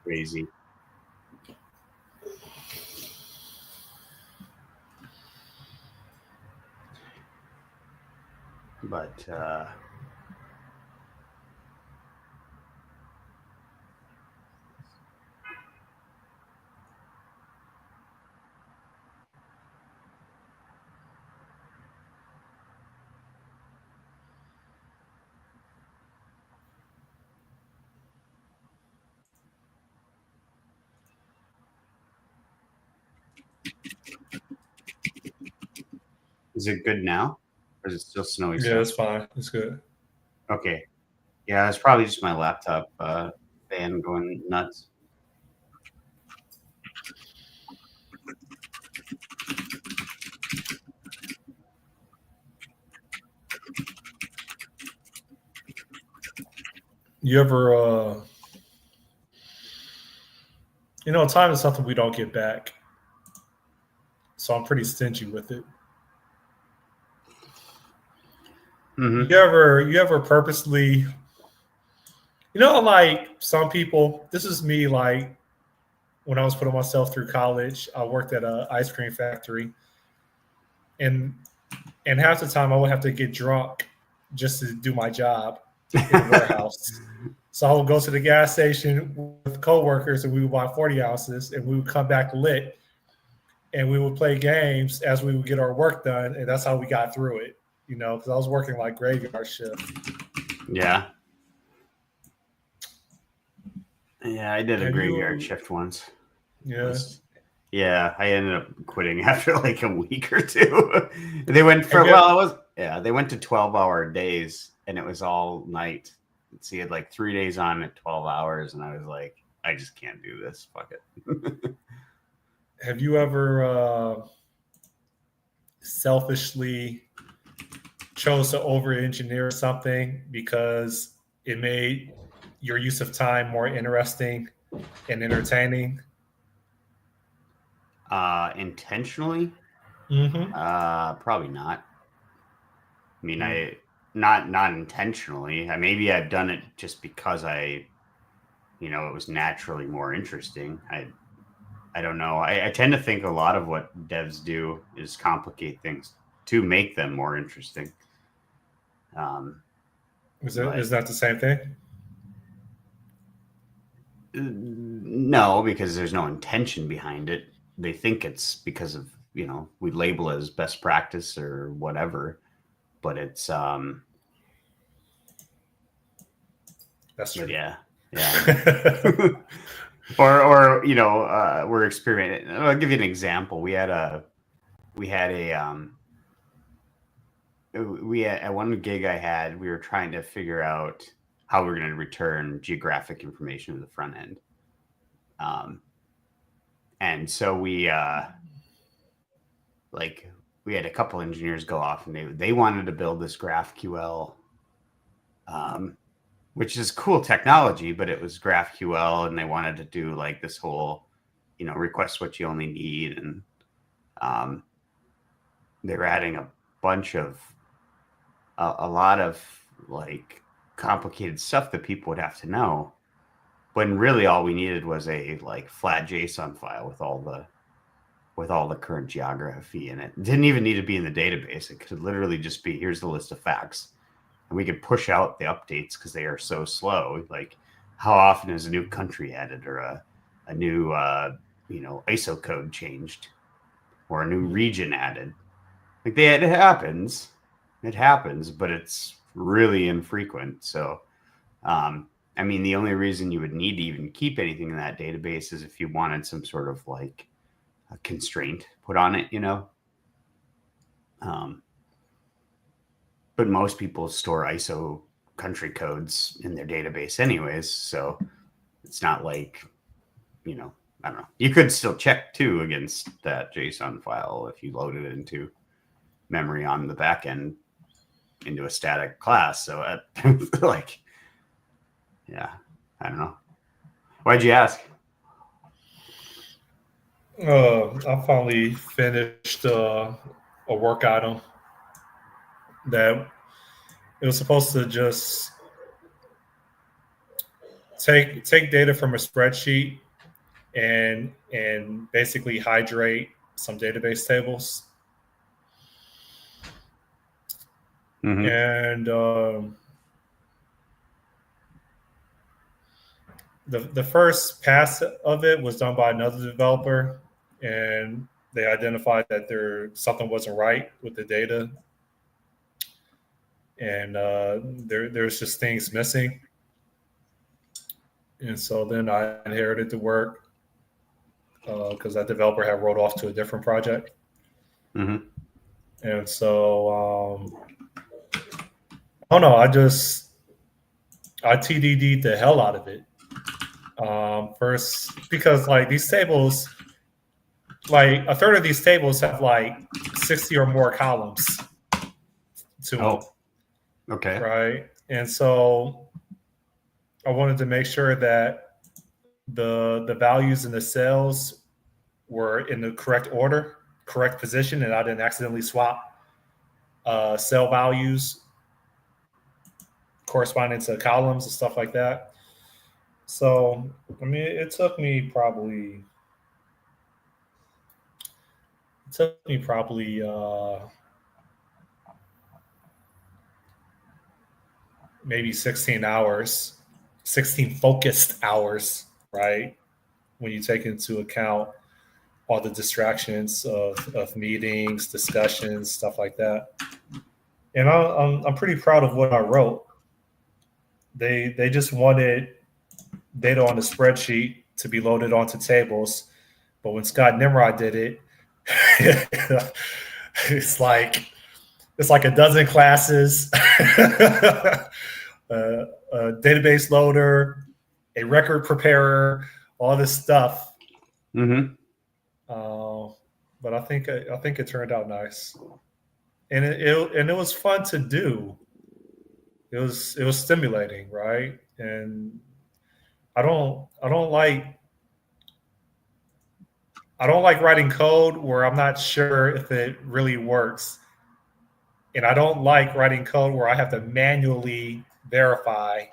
crazy. But is it good now? Or is it still snowy? Yeah, it's fine. It's good. Okay. Yeah, it's probably just my laptop fan going nuts. You ever, time is something we don't get back. So I'm pretty stingy with it. Mm-hmm. You ever purposely, like some people, this is me, like when I was putting myself through college, I worked at an ice cream factory, and half the time I would have to get drunk just to do my job in the warehouse. So I would go to the gas station with coworkers, and we would buy 40 ounces, and we would come back lit, and we would play games as we would get our work done, and that's how we got through it. Because I was working like graveyard shift. Yeah. Yeah, I did a Have graveyard you? shift once. Yeah. Yeah, I ended up quitting after like a week or two. They went Have for you? they went to 12-hour days, and it was all night. So you had like 3 days on at 12 hours, and I was like, I just can't do this. Fuck it. Have you ever selfishly chose to over-engineer something because it made your use of time more interesting and entertaining? Intentionally? Mm-hmm. Probably not. I mean, Mm. I not intentionally. Maybe I've done it just because it was naturally more interesting. I don't know. I tend to think a lot of what devs do is complicate things to make them more interesting. Is But that the same thing? no, because there's no intention behind it. They think it's because of we label it as best practice or whatever, but it's That's but true. yeah. or we're experimenting. I'll give you an example. We had at one gig I had, we were trying to figure out how we're going to return geographic information to the front end. And so like we had a couple engineers go off, and they wanted to build this GraphQL, which is cool technology, but it was GraphQL, and they wanted to do like this whole, request what you only need, and they were adding a bunch of a lot of like complicated stuff that people would have to know. When really all we needed was a like flat JSON file with all the current geography in it. It didn't even need to be in the database. It could literally just be, here's the list of facts. And we could push out the updates because they are so slow. Like, how often is a new country added, or a new ISO code changed, or a new region added? Like, it happens. It happens, but it's really infrequent. So I mean, the only reason you would need to even keep anything in that database is if you wanted some sort of like a constraint put on it, Um, but most people store ISO country codes in their database anyways, so it's not like, I don't know. You could still check too against that JSON file if you load it into memory on the back end into a static class. So like, yeah, I don't know. Why'd you ask? I finally finished a work item that it was supposed to just take data from a spreadsheet and basically hydrate some database tables. Mm-hmm. And the first pass of it was done by another developer, and they identified that something wasn't right with the data, and there's just things missing. And so then I inherited the work because that developer had rolled off to a different project. Mm-hmm. And so I don't know. I TDD'd the hell out of it. First, because like these tables, like a third of these tables have like 60 or more columns to them. Okay. Right. And so I wanted to make sure that the values in the cells were in the correct order, correct position, and I didn't accidentally swap cell values corresponding to columns and stuff like that. So, I mean, it took me probably maybe 16 hours, 16 focused hours, right? When you take into account all the distractions of meetings, discussions, stuff like that. And I'm pretty proud of what I wrote. They just wanted data on the spreadsheet to be loaded onto tables, but when Scott Nimrod did it, it's like a dozen classes, a database loader, a record preparer, all this stuff. Mm-hmm. But I think it turned out nice, and it was fun to do. It was stimulating, right? And I don't like writing code where I'm not sure if it really works. And I don't like writing code where I have to manually verify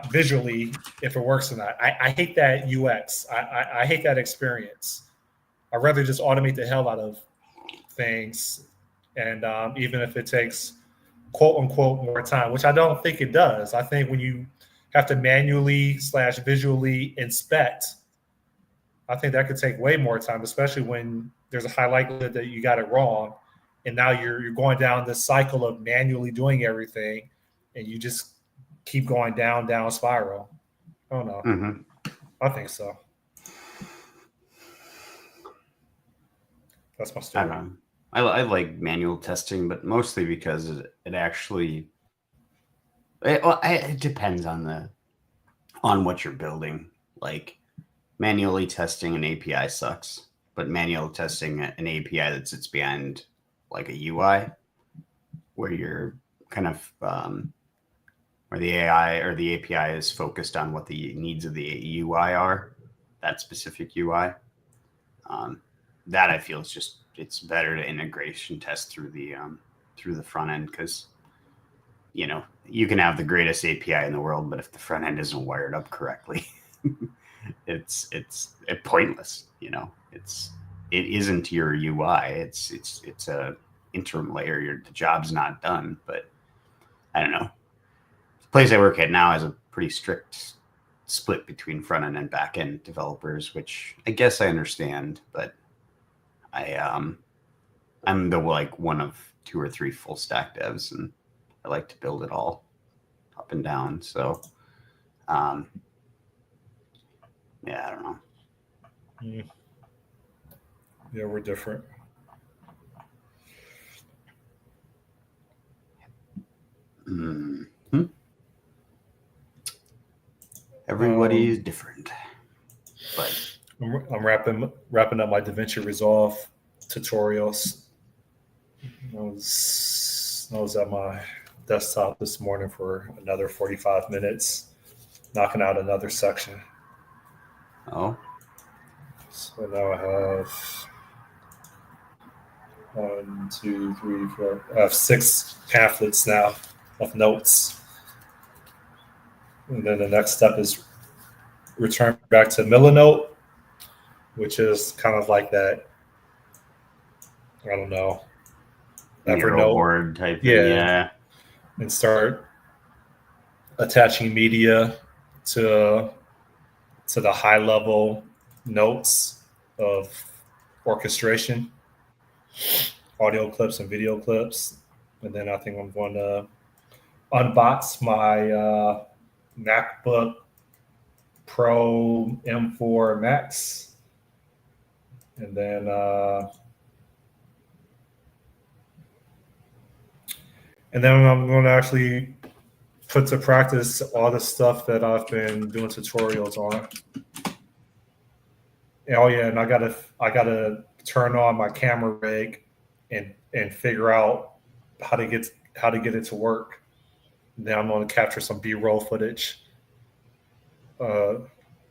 visually if it works or not. I hate that UX. I hate that experience. I'd rather just automate the hell out of things. And even if it takes quote unquote more time, which I don't think it does. I think when you have to manually / visually inspect, I think that could take way more time, especially when there's a high likelihood that you got it wrong. And now you're going down this cycle of manually doing everything, and you just keep going down spiral. I don't know. Mm-hmm. I think so. That's my story. I don't know. I like manual testing, but mostly because it actually it depends on what you're building. Like manually testing an API sucks, but manual testing an API that sits behind like a UI, where you're kind of where the AI or the API is focused on what the needs of the UI are, that specific UI. That I feel is just it's better to integration test through the front end, because you can have the greatest API in the world, but if the front end isn't wired up correctly, it's pointless. It isn't your UI. It's a interim layer. The job's not done. But I don't know. The place I work at now has a pretty strict split between front end and back end developers, which I guess I understand, but I'm the one of 2 or 3 full stack devs, and I like to build it all up and down. So, yeah, I don't know. Yeah, we're different. Mm-hmm. Everybody's different, but I'm wrapping up my DaVinci Resolve tutorials. I was at my desktop this morning for another 45 minutes, knocking out another section. Oh. So now I have 1, 2, 3, 4. I have 6 pamphlets now of notes. And then the next step is return back to Milanote, which is kind of like that, I don't know, Mural Evernote. board type thing. Yeah. Yeah. And start attaching media to the high level notes of orchestration, audio clips and video clips. And then I think I'm going to unbox my MacBook Pro M4 Max. And then I'm going to actually put to practice all the stuff that I've been doing tutorials on. Oh yeah, and I gotta turn on my camera rig and figure out how to get it to work. And then I'm going to capture some B-roll footage. Okay,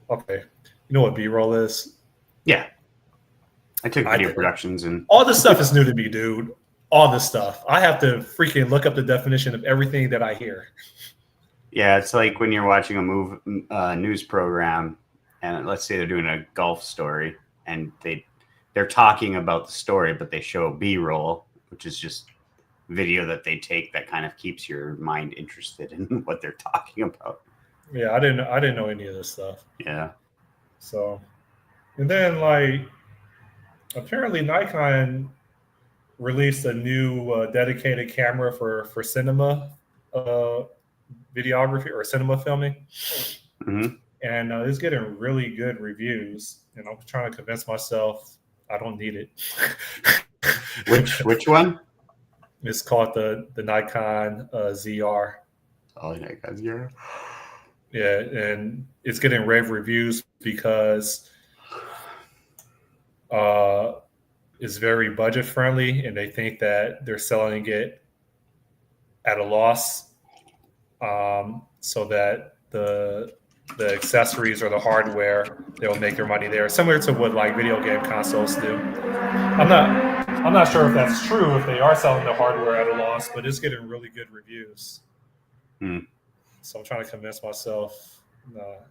you know what B-roll is? Yeah. I took video productions and all this stuff is new to me, dude. All this stuff. I have to freaking look up the definition of everything that I hear. Yeah, it's like when you're watching a news program, and let's say they're doing a golf story, and they're talking about the story, but they show B-roll, which is just video that they take that kind of keeps your mind interested in what they're talking about. Yeah, I didn't know any of this stuff. Yeah. So, and then like apparently Nikon released a new dedicated camera for cinema videography or cinema filming. Mm-hmm. And it's getting really good reviews. And I'm trying to convince myself I don't need it. Which one? It's called the Nikon ZR. Oh, Nikon ZR. Yeah, and it's getting rave reviews because it's very budget friendly, and they think that they're selling it at a loss, so that the accessories or the hardware, they'll make their money there, similar to what like video game consoles do. I'm not sure if that's true, if they are selling the hardware at a loss, but it's getting really good reviews. So I'm trying to convince myself,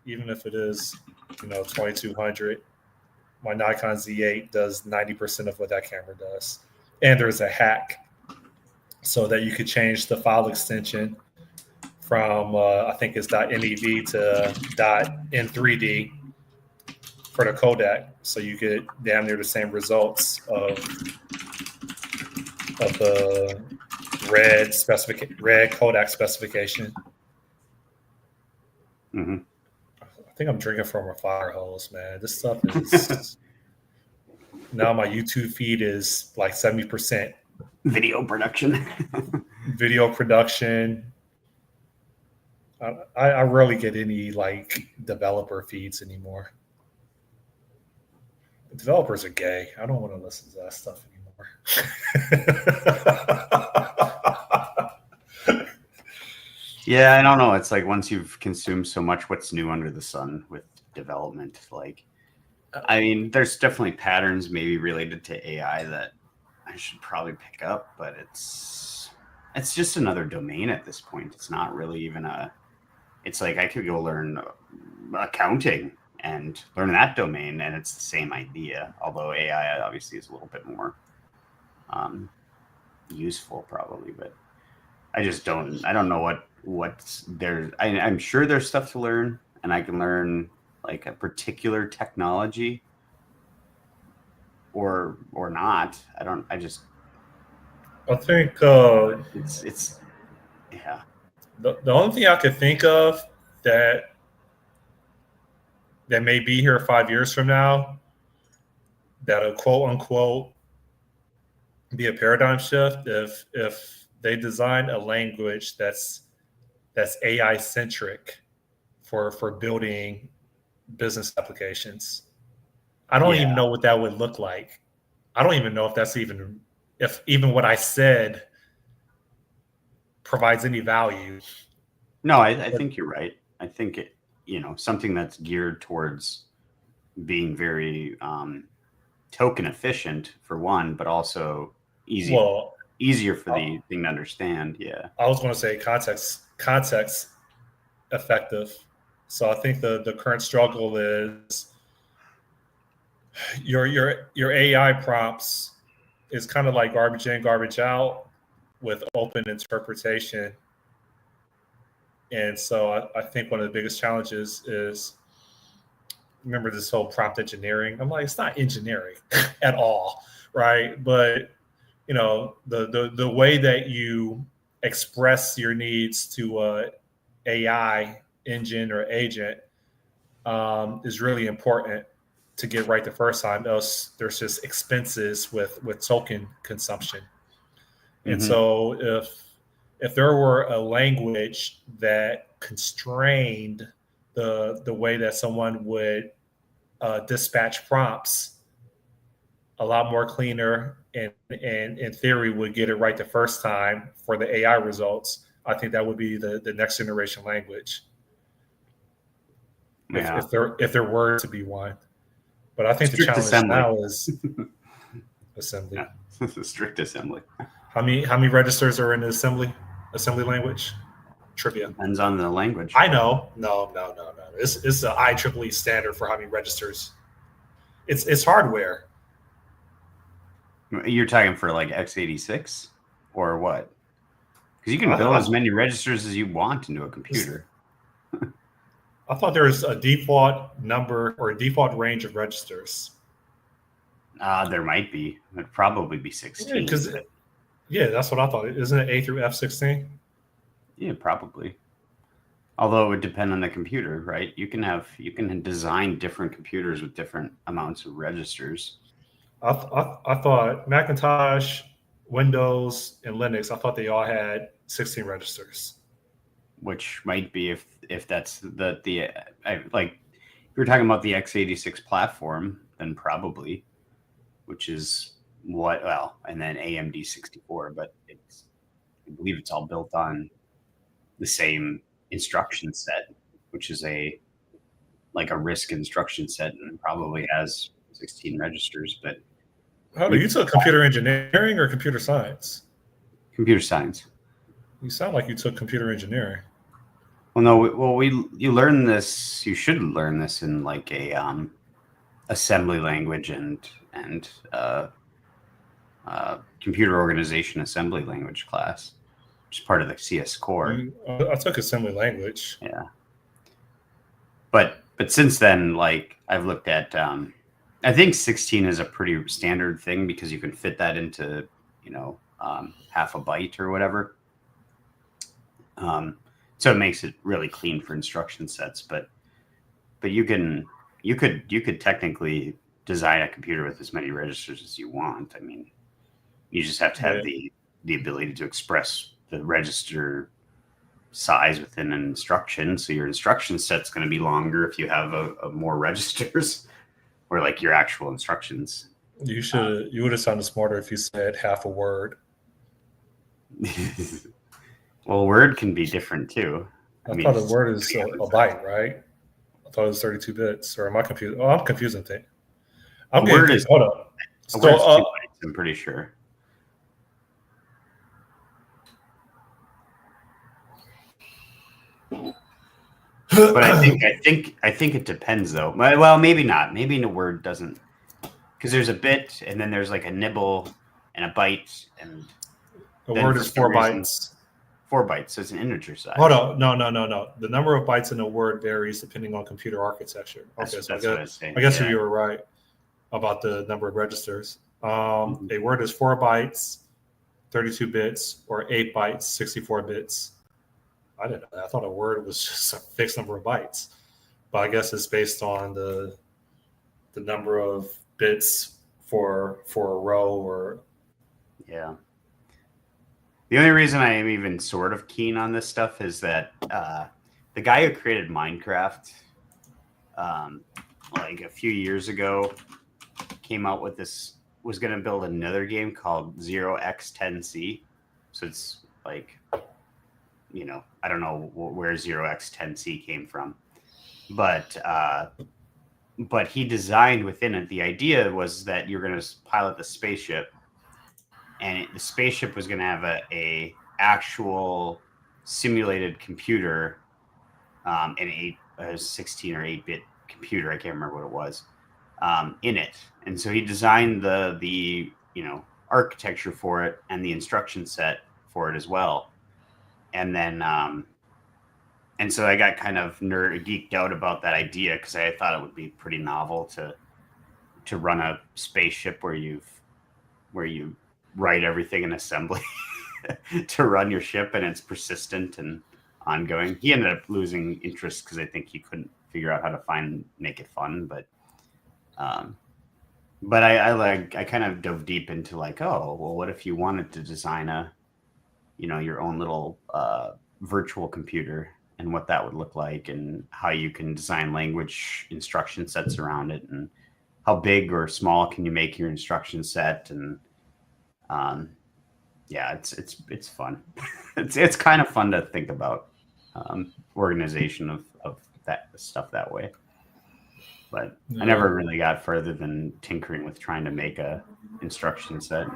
even if it is, $2,200, my Nikon Z8 does 90% of what that camera does. And there's a hack so that you could change the file extension from I think it's .NEV to .N3D for the codec, so you get damn near the same results of the red codec specification. Mm-hmm. I think I'm drinking from a fire hose, man. This stuff is now my YouTube feed is like 70% video production. Video production. I rarely get any like developer feeds anymore. Developers are gay. I don't want to listen to that stuff anymore. Yeah, I don't know. It's like once you've consumed so much, what's new under the sun with development? Like, I mean, there's definitely patterns maybe related to AI that I should probably pick up, but it's just another domain at this point. It's not really even it's like I could go learn accounting and learn that domain, and it's the same idea. Although AI obviously is a little bit more useful, probably, but I don't know what's there. I'm sure there's stuff to learn, and I can learn like a particular technology or not. I think it's yeah. The only thing I could think of that may be here 5 years from now, that'll quote unquote be a paradigm shift if they design a language that's AI centric for building business applications. I don't even know what that would look like. I don't even know if even what I said provides any value. No, I think you're right. I think something that's geared towards being very token efficient for one, but also easier for the thing to understand. Yeah. I was going to say context effective. So I think the current struggle is your AI prompts is kind of like garbage in, garbage out with open interpretation. And so I think one of the biggest challenges is, remember this whole prompt engineering. I'm like, it's not engineering at all, right? But the way that you express your needs to AI engine or agent is really important to get right the first time. Else, there's just expenses with token consumption. And Mm-hmm. so if there were a language that constrained the way that someone would dispatch prompts, a lot more cleaner, and in theory would get it right the first time for the AI results, I think that would be the next generation language. Yeah. If there were to be one. But I think the Strict challenge assembly. now is assembly. Yeah. Strict assembly. How many registers are in the assembly language? Trivia. Depends on the language. I know. No. It's the IEEE standard for how many registers. It's hardware. You're talking for like x86 or what? Because you can build as I, many registers as you want into a computer. I thought there was a default number or a default range of registers. There might be. It'd probably be 16. Yeah, that's what I thought. Isn't it A through F16? Yeah, probably. Although it would depend on the computer, right? You can design different computers with different amounts of registers. I thought Macintosh, Windows, and Linux, I thought they all had 16 registers. Which might be if that's like if you're talking about the x86 platform, then probably, which is and then AMD 64, but I believe it's all built on the same instruction set, which is a RISC instruction set, and probably has 16 registers. But You took computer engineering or computer science? Computer science. You sound like you took computer engineering. Well, no. You learn this. You should learn this in like a assembly language and computer organization assembly language class, which is part of the CS core. I took assembly language. Yeah. But since then, like I've looked at, I think 16 is a pretty standard thing because you can fit that into, half a byte or whatever. So it makes it really clean for instruction sets. But you could technically design a computer with as many registers as you want. I mean, you just have to have the ability to express the register size within an instruction. So your instruction set's going to be longer if you have a more registers, or like your actual instructions. You would have sounded smarter if you said half a word. Well, word can be different too. I thought a word is a byte, right? I thought it was 32 bits. Or am I confused? Oh, I'm confusing things. Hold up. A word's 2 bytes, I'm pretty sure. But I think it depends though. Well, maybe not. Maybe a word doesn't, because there's a bit and then there's like a nibble and a byte, and a word is 4 bytes. 4 bytes, so it's an integer size. Hold on, no. The number of bytes in a word varies depending on computer architecture. Okay, that's what I was saying. I guess you were right about the number of registers. A word is 4 bytes, 32 bits, or 8 bytes, 64 bits. I didn't know that. I thought a word was just a fixed number of bytes, but I guess it's based on the number of bits for a row or. Yeah. The only reason I am even sort of keen on this stuff is that the guy who created Minecraft, like a few years ago, came out with this, was going to build another game called 0x10c. So it's like, I don't know where 0x10c came from, but he designed within it, the idea was that you're going to pilot the spaceship, and the spaceship was going to have a actual simulated computer a 16 or 8-bit computer. I can't remember what it was in it. And so he designed the architecture for it and the instruction set for it as well. And then and so I got kind of geeked out about that idea because I thought it would be pretty novel to run a spaceship where you write everything in assembly to run your ship, and it's persistent and ongoing. He ended up losing interest because I think he couldn't figure out how to make it fun. But I kind of dove deep into like, oh well, what if you wanted to design your own little virtual computer, and what that would look like, and how you can design language instruction sets around it, and how big or small can you make your instruction set, and yeah, it's fun. it's kind of fun to think about organization of that stuff that way. But I never really got further than tinkering with trying to make a instruction set.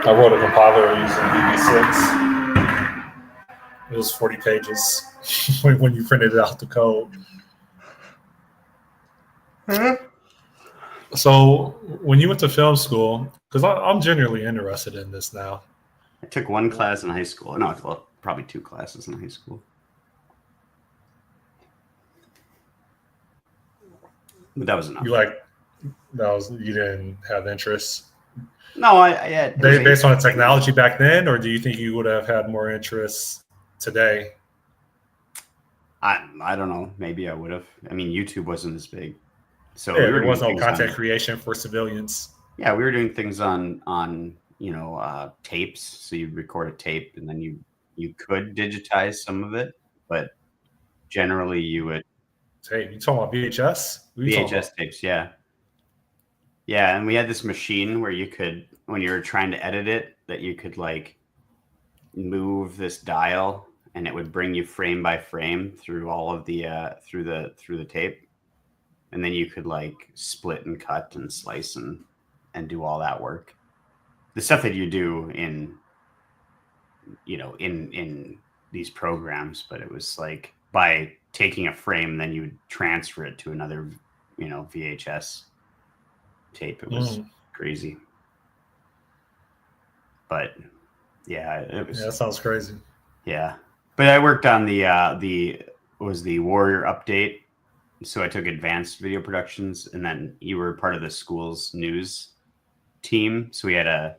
I wrote a compiler using VB6. It was 40 pages when you printed it out the code. So when you went to film school, because I'm genuinely interested in this now. I took one class in high school. No, well, probably 2 classes in high school. But that was enough. You didn't have interest? No, I had based on the technology back then, or do you think you would have had more interest today? I don't know. Maybe I would have. I mean, YouTube wasn't as big, so yeah, there was no content creation for civilians. Yeah, we were doing things on tapes. So you'd record a tape, and then you could digitize some of it, but generally you would. Hey, you talking about VHS? VHS tapes, yeah. Yeah, and we had this machine where you could, when you were trying to edit it, that you could like move this dial, and it would bring you frame by frame through all of the through the tape, and then you could like split and cut and slice and do all that work. The stuff that you do in these programs, but it was like by taking a frame, then you would transfer it to another VHS tape. It was crazy, but yeah, it was. Yeah, that sounds crazy. Yeah, but I worked on the Warrior Update, so I took advanced video productions, and then you were part of the school's news team, so we had a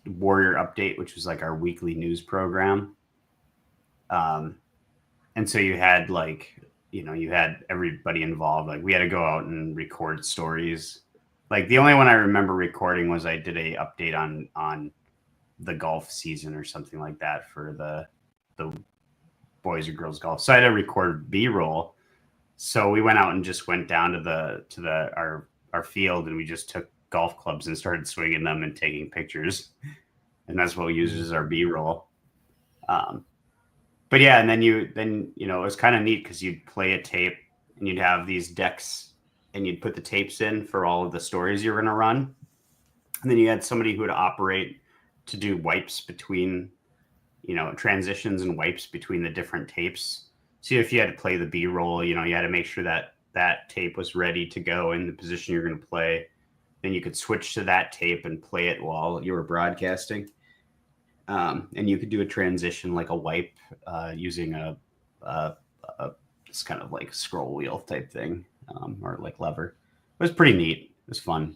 Warrior Update, which was like our weekly news program. And so you had you had everybody involved. Like we had to go out and record stories. Like the only one I remember recording was I did a update on the golf season or something like that for the boys or girls golf. So I had to record B-roll. So we went out and just went down to our field, and we just took golf clubs and started swinging them and taking pictures. And that's what we used as our B-roll. But yeah, and then it was kind of neat because you'd play a tape and you'd have these decks and you'd put the tapes in for all of the stories you were going to run. And then you had somebody who would operate to do wipes between, transitions and wipes between the different tapes. So if you had to play the B-roll, you had to make sure that that tape was ready to go in the position you're going to play. Then you could switch to that tape and play it while you were broadcasting. And you could do a transition like a wipe using a this kind of like scroll wheel type thing or like lever. It was pretty neat. It was fun.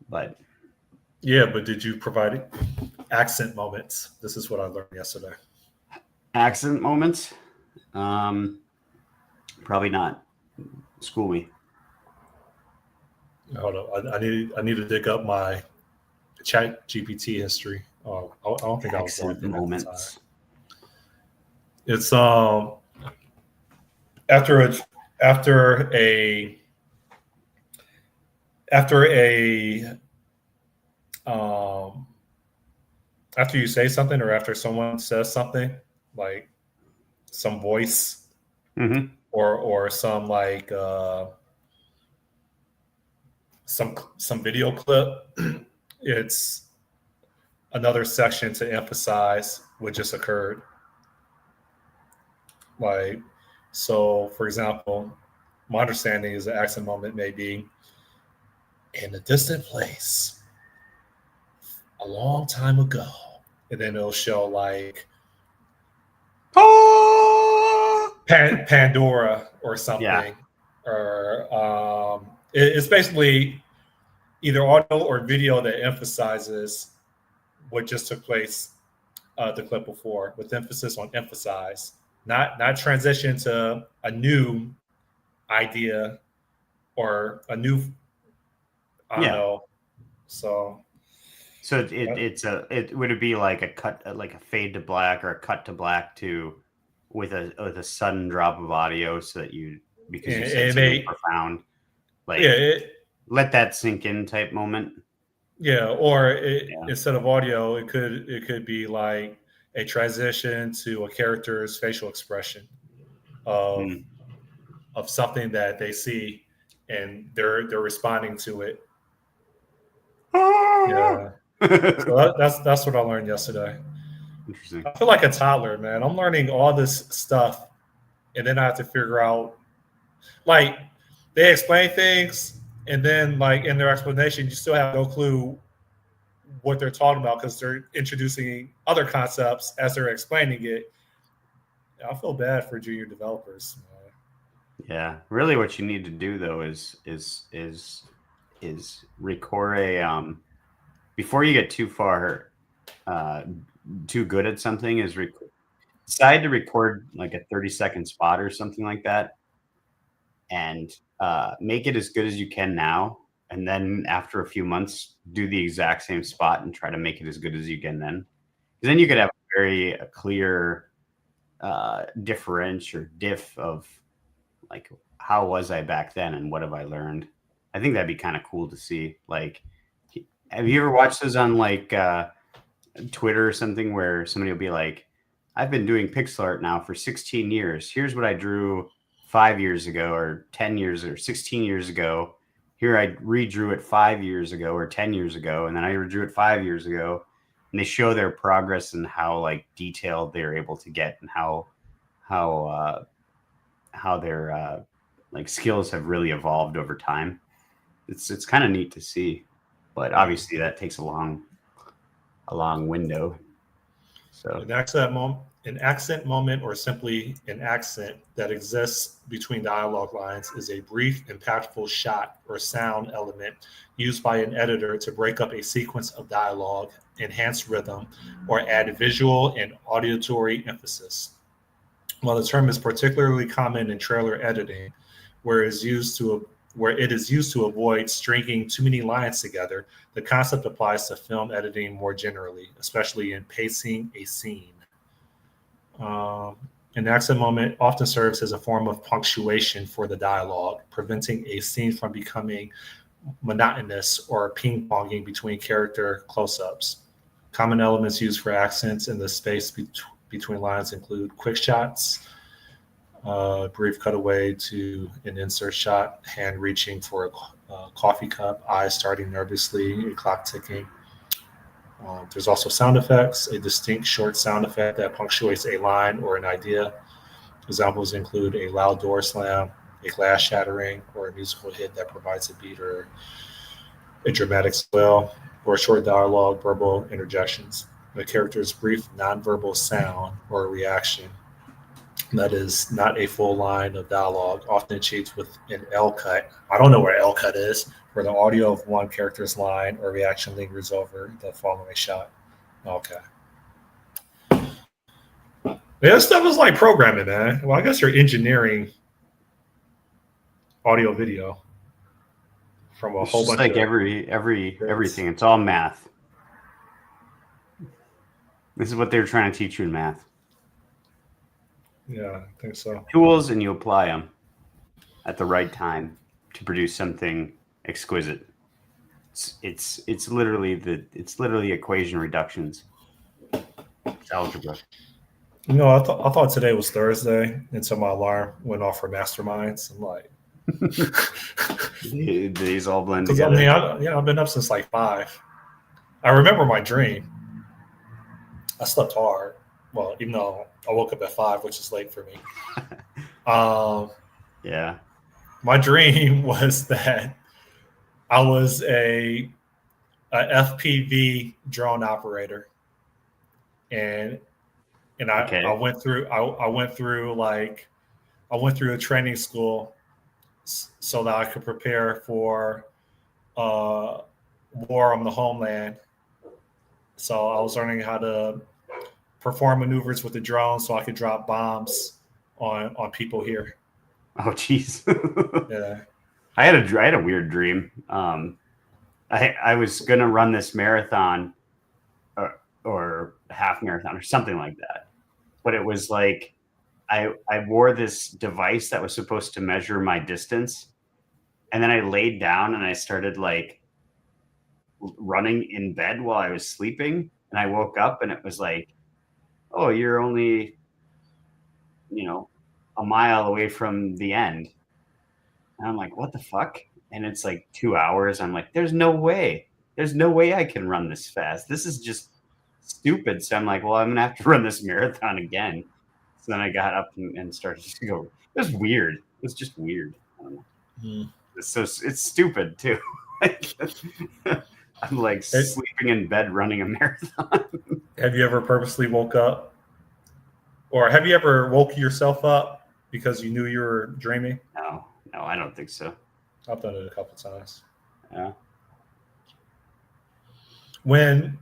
But did you provide accent moments? This is what I learned yesterday. Accent moments? Probably not. School me. Hold on. I need to dig up my Chat GPT history. I don't think accent I was born moments. It's after you say something, or after someone says something, like some voice or some like some video clip, it's another section to emphasize what just occurred. Like, so for example, my understanding is the accent moment may be in a distant place a long time ago. And then it'll show like Pandora or Yeah. something. Or it's basically either audio or video that emphasizes what just took place the clip before, with emphasis on emphasize, not transition to a new idea or a new, I don't Yeah. know. So it would it be like a cut, like a fade to black or a cut to black to with a sudden drop of audio so that because you said it something may, profound, yeah, like let that sink in type moment. yeah, or Yeah. instead of audio, it could be like a transition to a character's facial expression of Mm. of something that they see, and they're responding to it. Yeah. So that's what I learned yesterday. Interesting. I feel like a toddler, man. I'm learning all this stuff, and then I have to figure out, like, they explain things, and then like in their explanation, you still have no clue what they're talking about because they're introducing other concepts as they're explaining it. I feel bad for junior developers. Yeah, really, what you need to do though is record a before you get too far too good at something is decide to record like a 30-second spot or something like that, and make it as good as you can now, and then after a few months do the exact same spot and try to make it as good as you can then, 'cause then you could have a very clear differential or diff of like how was I back then and what have I learned. I think that'd be kind of cool to see. Like, have you ever watched those on like Twitter or something where somebody will be like, I've been doing pixel art now for 16 years. Here's what I drew 5 years ago or 10 years or 16 years ago. Here I redrew it 5 years ago or 10 years ago. And then I redrew it 5 years ago. And they show their progress and how like detailed they're able to get and how their like skills have really evolved over time. It's kind of neat to see, but obviously that takes a long window. So An accent moment, or simply an accent that exists between dialogue lines, is a brief, impactful shot or sound element used by an editor to break up a sequence of dialogue, enhance rhythm, or add visual and auditory emphasis. While the term is particularly common in trailer editing, where it is used to avoid stringing too many lines together, the concept applies to film editing more generally, especially in pacing a scene. Um, an accent moment often serves as a form of punctuation for the dialogue, preventing a scene from becoming monotonous or ping-ponging between character close-ups. Common elements used for accents in the space between lines include quick shots, brief cutaway to an insert shot, hand reaching for a coffee cup, eyes starting nervously, a clock ticking. There's also sound effects, a distinct short sound effect that punctuates a line or an idea. Examples include a loud door slam, a glass shattering, or a musical hit that provides a beat or a dramatic swell, or short dialogue, verbal interjections. The character's brief nonverbal sound or reaction that is not a full line of dialogue, often achieved with an L cut. I don't know where L cut is, where the audio of one character's line or reaction lingers over the following shot. Okay. Yeah, this stuff is like programming, man. Well, I guess you're engineering audio video from a it's whole just bunch like of everything. It's all math. This is what they're trying to teach you in math. Yeah, I think so. Tools, and you apply them at the right time to produce something exquisite. It's literally equation reductions. It's algebra. You know, I thought today was Thursday until my alarm went off for Masterminds. I'm like, These all blend because I together. mean, I've been up since like 5. I remember my dream. I slept hard. Well, even though I woke up at 5, which is late for me. Um, Yeah. my dream was that I was a FPV drone operator, and I Okay. went through I went through a training school so that I could prepare for uh, war on the homeland. So I was learning how to perform maneuvers with the drone so I could drop bombs on people here. Oh, jeez. Yeah. I had a weird dream. I was gonna run this marathon or half marathon or something like that, but it was like I wore this device that was supposed to measure my distance, and then I laid down and I started like running in bed while I was sleeping, and I woke up and it was like, oh, you're only a mile away from the end. And I'm like, what the fuck? And it's like 2 hours. I'm like, there's no way. There's no way I can run this fast. This is just stupid. So I'm like, well, I'm gonna have to run this marathon again. So then I got up and started to go. It was weird. It was just weird. I don't know. Mm. It's stupid too. I'm like sleeping in bed running a marathon. Have you ever purposely woke up, or have you ever woke yourself up because you knew you were dreaming? No, I don't think so. I've done it a couple times. Yeah. When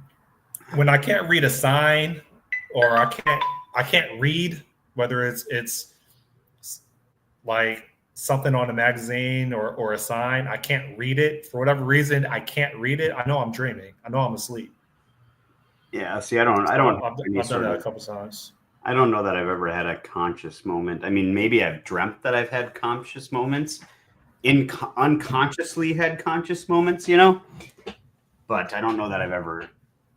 I can't read a sign, or I can't read, whether it's like something on a magazine or a sign, I can't read it for whatever reason. I can't read it. I know I'm dreaming. I know I'm asleep. Yeah. See, I don't I've done that a couple times. I don't know that I've ever had a conscious moment. I mean, maybe I've dreamt that I've had conscious moments, unconsciously had conscious moments, but I don't know that I've ever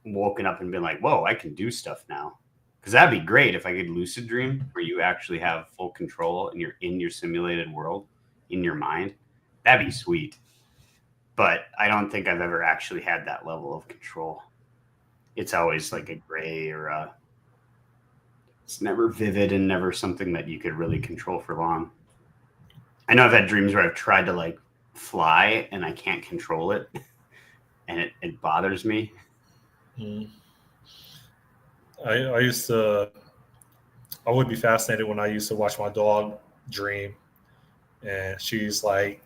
woken up and been like, whoa, I can do stuff now. Because that'd be great if I could lucid dream where you actually have full control and you're in your simulated world in your mind. That'd be sweet. But I don't think I've ever actually had that level of control. It's always like a gray or it's never vivid and never something that you could really control for long. I know I've had dreams where I've tried to like fly and I can't control it and it bothers me. Mm. I used to, I would be fascinated when I used to watch my dog dream, and she's like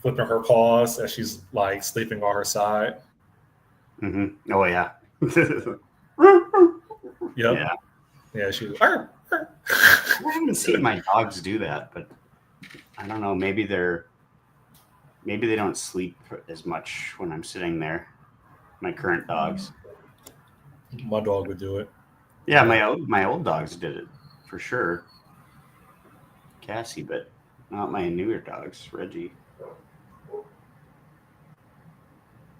flipping her paws as she's like sleeping on her side. Mm-hmm. Oh, yeah. Yep. Yeah. Yeah, she was. I haven't seen my dogs do that, but I don't know. Maybe they don't sleep as much when I'm sitting there. My current dogs. My dog would do it. Yeah, my old dogs did it for sure. Cassie, but not my newer dogs. Reggie,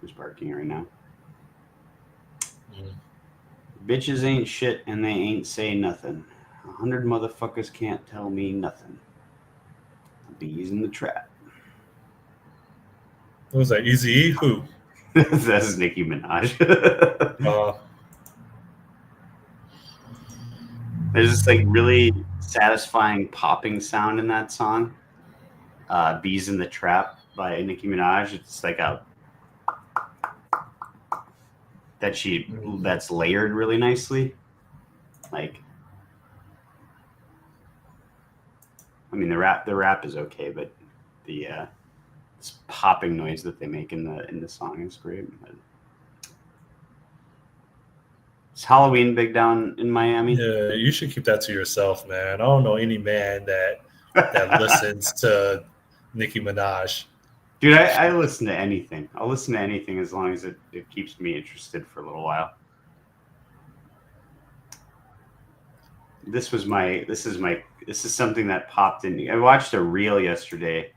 who's barking right now. Mm. Bitches ain't shit and they ain't say nothing. 100 motherfuckers can't tell me nothing. Bees in the trap. What was that? Easy E? Who? That's Nicki Minaj. There's this like really satisfying popping sound in that song. Bees in the Trap by Nicki Minaj. It's like that's layered really nicely. Like, I mean, the rap is okay, but the this popping noise that they make in the song is great. Is Halloween big down in Miami? Yeah, you should keep that to yourself, man. I don't know any man that listens to Nicki Minaj. Dude, I listen to anything. I'll listen to anything as long as it keeps me interested for a little while. This is something that popped in. I watched a reel yesterday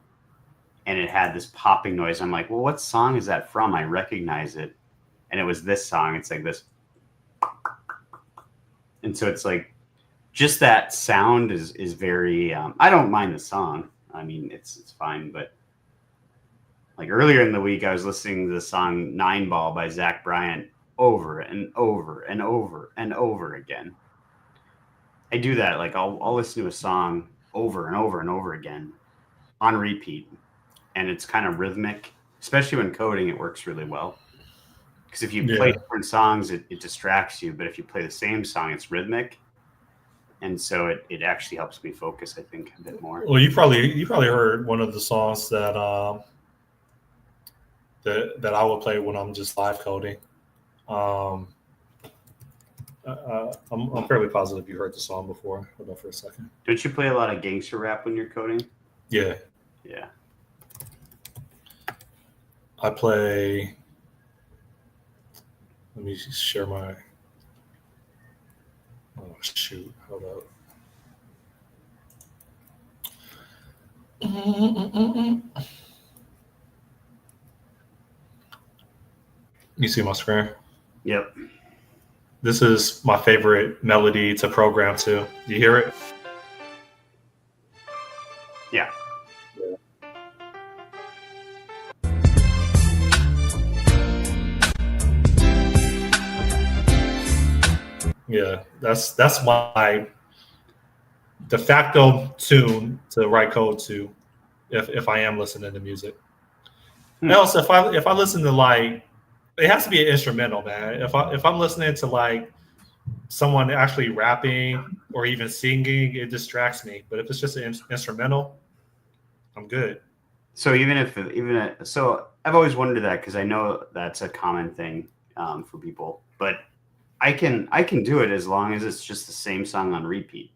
and it had this popping noise. I'm like, well, what song is that from? I recognize it. And it was this song. It's like this. And so it's like just that sound is very I don't mind the song. I mean, it's fine, but like earlier in the week I was listening to the song 9 Ball by Zach Bryant over and over and over and over again. I do that. Like I'll listen to a song over and over and over again on repeat, and it's kind of rhythmic. Especially when coding, it works really well. Because if you play different songs, it distracts you. But if you play the same song, it's rhythmic, and so it actually helps me focus. I think a bit more. Well, you probably heard one of the songs that that I will play when I'm just live coding. I'm fairly positive you heard the song before. Hold on for a second. Don't you play a lot of gangster rap when you're coding? Yeah. Yeah. I play. Let me share my. Oh shoot! Hold up. You see my screen? Yep. This is my favorite melody to program to. You hear it? Yeah. Yeah, that's my de facto tune to write code to, if I am listening to music. And also, if I listen to, like, it has to be an instrumental, man. If I'm listening to like someone actually rapping or even singing, it distracts me. But if it's just an instrumental, I'm good. So so I've always wondered that, because I know that's a common thing for people, but I can do it as long as it's just the same song on repeat.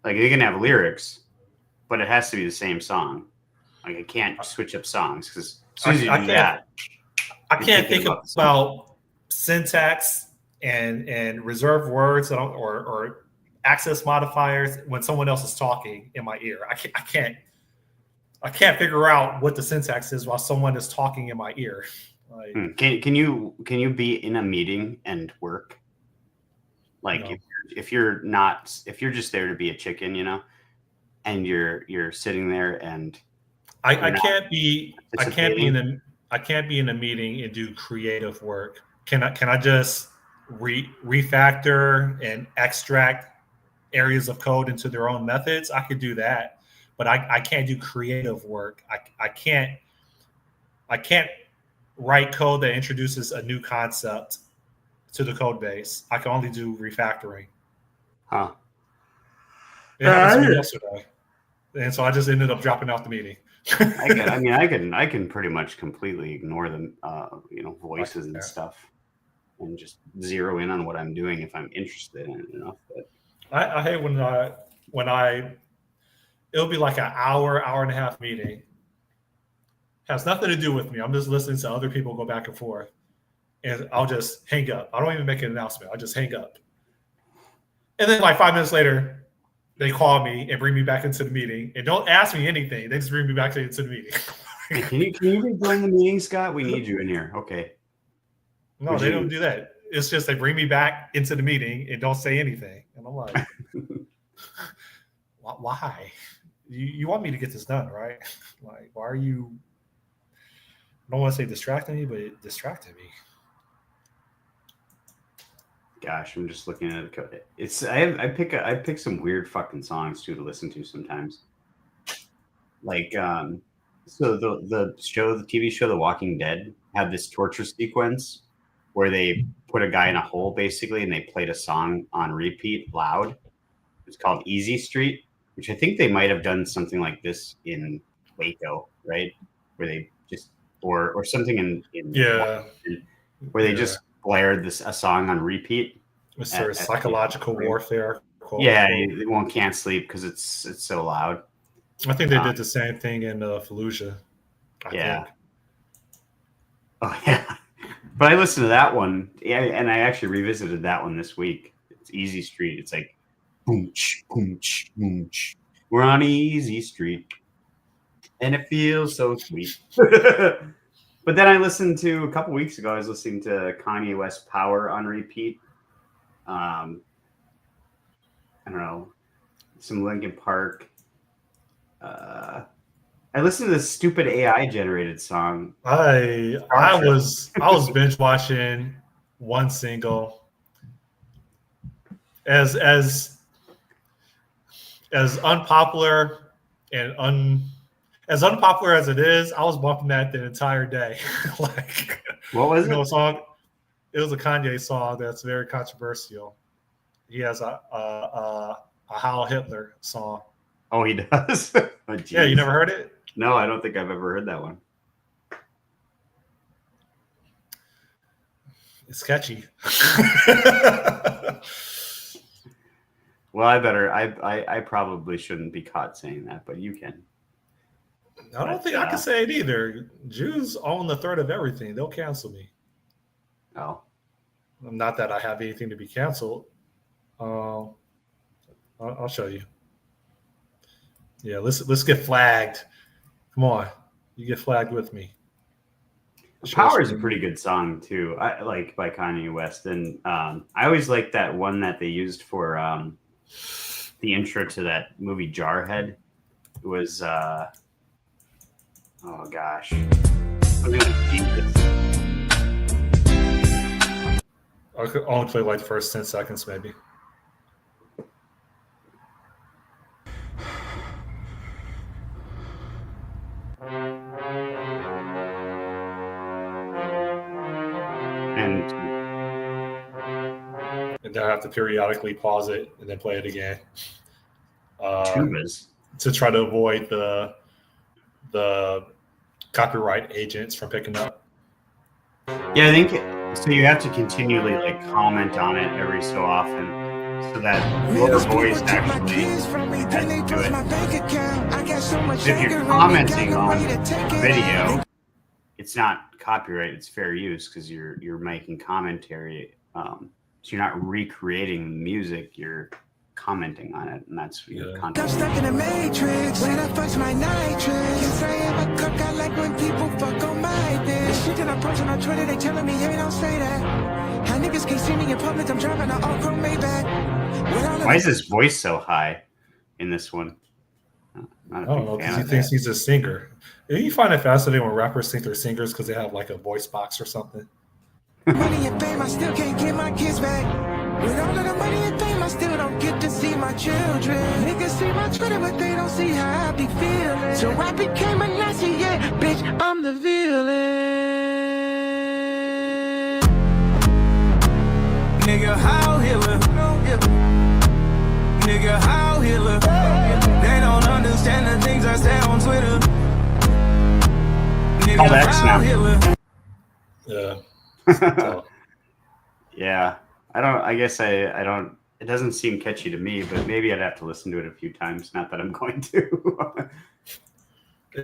Like, you can have lyrics, but it has to be the same song. Like, I can't switch up songs, because as soon as you do that, I can't think about syntax and reserved words or access modifiers when someone else is talking in my ear. I can't figure out what the syntax is while someone is talking in my ear. Like, can you be in a meeting and work? Like, no. if you're just there to be a chicken, and you're sitting there and I can't be in a meeting and do creative work. Can I just refactor and extract areas of code into their own methods? I could do that, but I can't do creative work. I can't write code that introduces a new concept to the code base. I can only do refactoring. Huh. It happened to me yesterday, and so I just ended up dropping out the meeting. I can pretty much completely ignore the voices and stuff, and just zero in on what I'm doing if I'm interested in it enough. But I hate when it'll be like an hour and a half meeting. Has nothing to do with me. I'm just listening to other people go back and forth, and I'll just hang up. I don't even make an announcement. I just hang up, and then like 5 minutes later, they call me and bring me back into the meeting, and don't ask me anything. They just bring me back into the meeting. Can you join the meeting, Scott? We need you in here. Okay. No, they don't do that. It's just they bring me back into the meeting and don't say anything, and I'm like, why? You want me to get this done, right? Like, why are you? I don't want to say distracting me, but it distracted me. Gosh, I'm just looking at the code. I pick some weird fucking songs too to listen to sometimes. Like, so the TV show The Walking Dead had this torture sequence where they put a guy in a hole basically, and they played a song on repeat loud. It's called Easy Street, which I think they might have done something like this in Waco, right? Where they just or something in where they just blared a song on repeat. It's sort of psychological warfare. They can't sleep because it's so loud. I think they did the same thing in Fallujah. I think. Oh yeah, but I listened to that one, and I actually revisited that one this week. It's Easy Street. It's like, boom, boom, boom. We're on Easy Street, and it feels so sweet. But then I listened to a couple weeks ago. I was listening to Kanye West Power on repeat. I don't know, some Linkin Park. I listened to this stupid AI generated song. I was binge watching one single. As as unpopular and as unpopular as it is, I was bumping that the entire day. Like, what was it? Song. It was a Kanye song that's very controversial. He has a Heil Hitler song. Oh, he does. Oh, yeah, you never heard it? No, I don't think I've ever heard that one. It's catchy. Well, I probably shouldn't be caught saying that, but you can. I don't think I can say it either. Jews own the threat of everything. They'll cancel me. Oh. Not that I have anything to be canceled. I'll show you. Yeah, let's get flagged. Come on, you get flagged with me. Power is a pretty good song too. I like by Kanye West, and I always liked that one that they used for the intro to that movie Jarhead. It was oh gosh, something like Jesus. I could only play like the first 10 seconds, maybe. And then I have to periodically pause it and then play it again. To try to avoid the copyright agents from picking up. Yeah, I think so. You have to continually like comment on it every so often, so that whoever voice actually has to do it. If you're commenting on a video, it's not copyright; it's fair use because you're making commentary. So you're not recreating the music; you're commenting on it, and that's your content. I'm stuck in the matrix when I fuck my nitrous. Yes, I am a cook. I like when people fuck on my bitch. The shit that I post on Twitter, they telling me, hey, don't say that. How niggas can't see me in public, I'm driving an all-chrome Maybach. Why is his voice so high in this one? I don't know, because he thinks he's a singer. You find it fascinating when rappers think they're singers because they have like a voice box or something. Money and fame, I still can't get my kids back. With all of the money and fame, I still don't get to see my children. Niggas see my Twitter, but they don't see how I be feeling. So I became a Nazi, yeah, bitch, I'm the villain. Nigga, how Hitler? Nigga, how Hitler? They don't understand the things I say on Twitter. Nigga, how Hitler? Yeah. Yeah. I guess I don't. It doesn't seem catchy to me, but maybe I'd have to listen to it a few times. Not that I'm going to.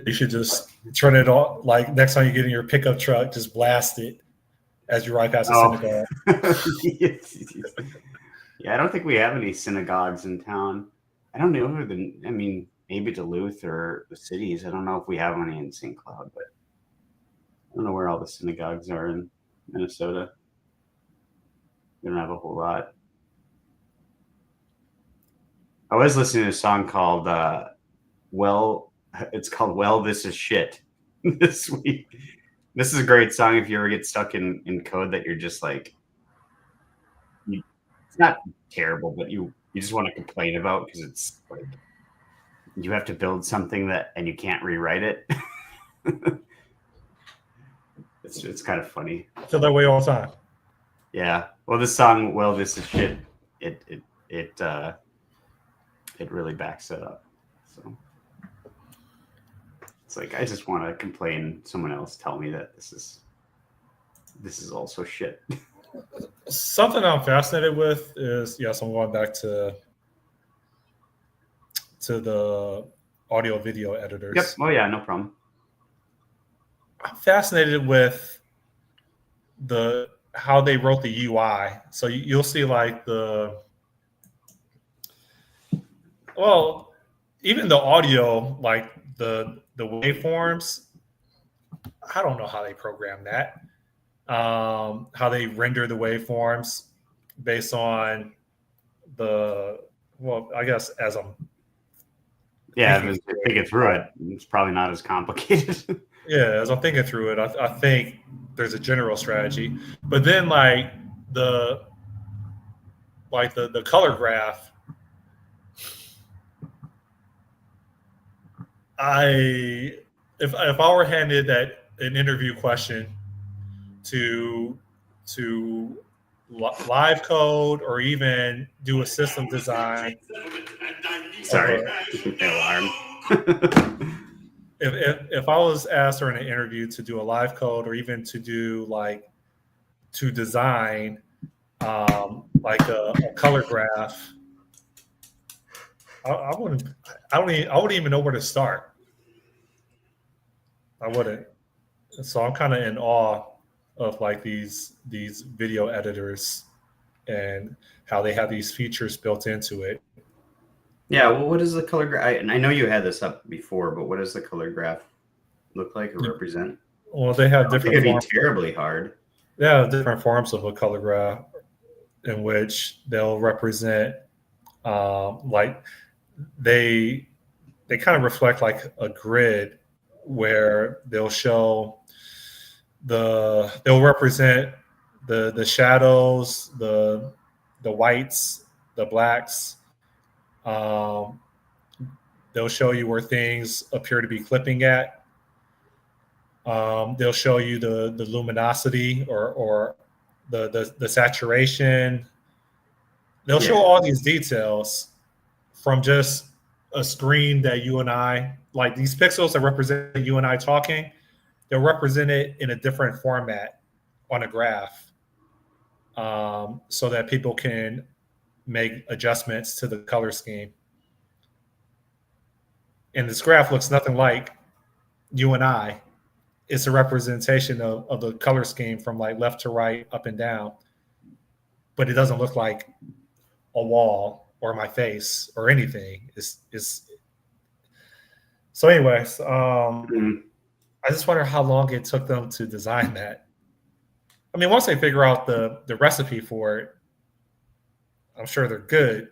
You should just turn it on. Like next time you get in your pickup truck, just blast it as you ride past the synagogue. Yeah, I don't think we have any synagogues in town. I don't know. I mean, maybe Duluth or the cities. I don't know if we have any in St. Cloud, but I don't know where all the synagogues are in Minnesota. We don't have a whole lot. I was listening to a song called it's called Well, This Is Shit this week. This is a great song if you ever get stuck in code that you're just like, it's not terrible, but you just want to complain about because it's like you have to build something and you can't rewrite it. It's kind of funny. I feel that way all the time. Yeah. Well, this song, Well, This Is Shit, it really backs it up. So it's like I just want to complain. Someone else tell me that this is also shit. Something I'm fascinated with is yes, I'm going back to the audio video editors. Yep. Oh yeah, no problem. I'm fascinated with how they wrote the UI. So you'll see like even the audio, like the waveforms. I don't know how they program that. How they render the waveforms based on I guess as I'm thinking through it, it's probably not as complicated. Yeah, as I'm thinking through it, I think there's a general strategy, but then like the color graph, if I were handed an interview question to live code or even do a system design. Sorry, alarm. if I was asked during an interview to do a live code or even to do to design like a color graph, I wouldn't even know where to start. I wouldn't. So I'm kind of in awe of like these video editors and how they have these features built into it. Yeah, well, what does the color graph? And I know you had this up before, but what does the color graph look like or represent? Well, they have different. It'd be terribly hard. They have different forms of a color graph in which they'll represent, like they kind of reflect like a grid where they'll show they'll represent the shadows, the whites, the blacks. They'll show you where things appear to be clipping at. They'll show you the luminosity or the saturation. They'll show all these details from just a screen that you and I, like these pixels that represent you and I talking, they'll represent it in a different format on a graph so that people can make adjustments to the color scheme. And this graph looks nothing like you and I. It's a representation of the color scheme from like left to right, up and down. But it doesn't look like a wall or my face or anything. So anyways, I just wonder how long it took them to design that. I mean, once they figure out the recipe for it, I'm sure they're good.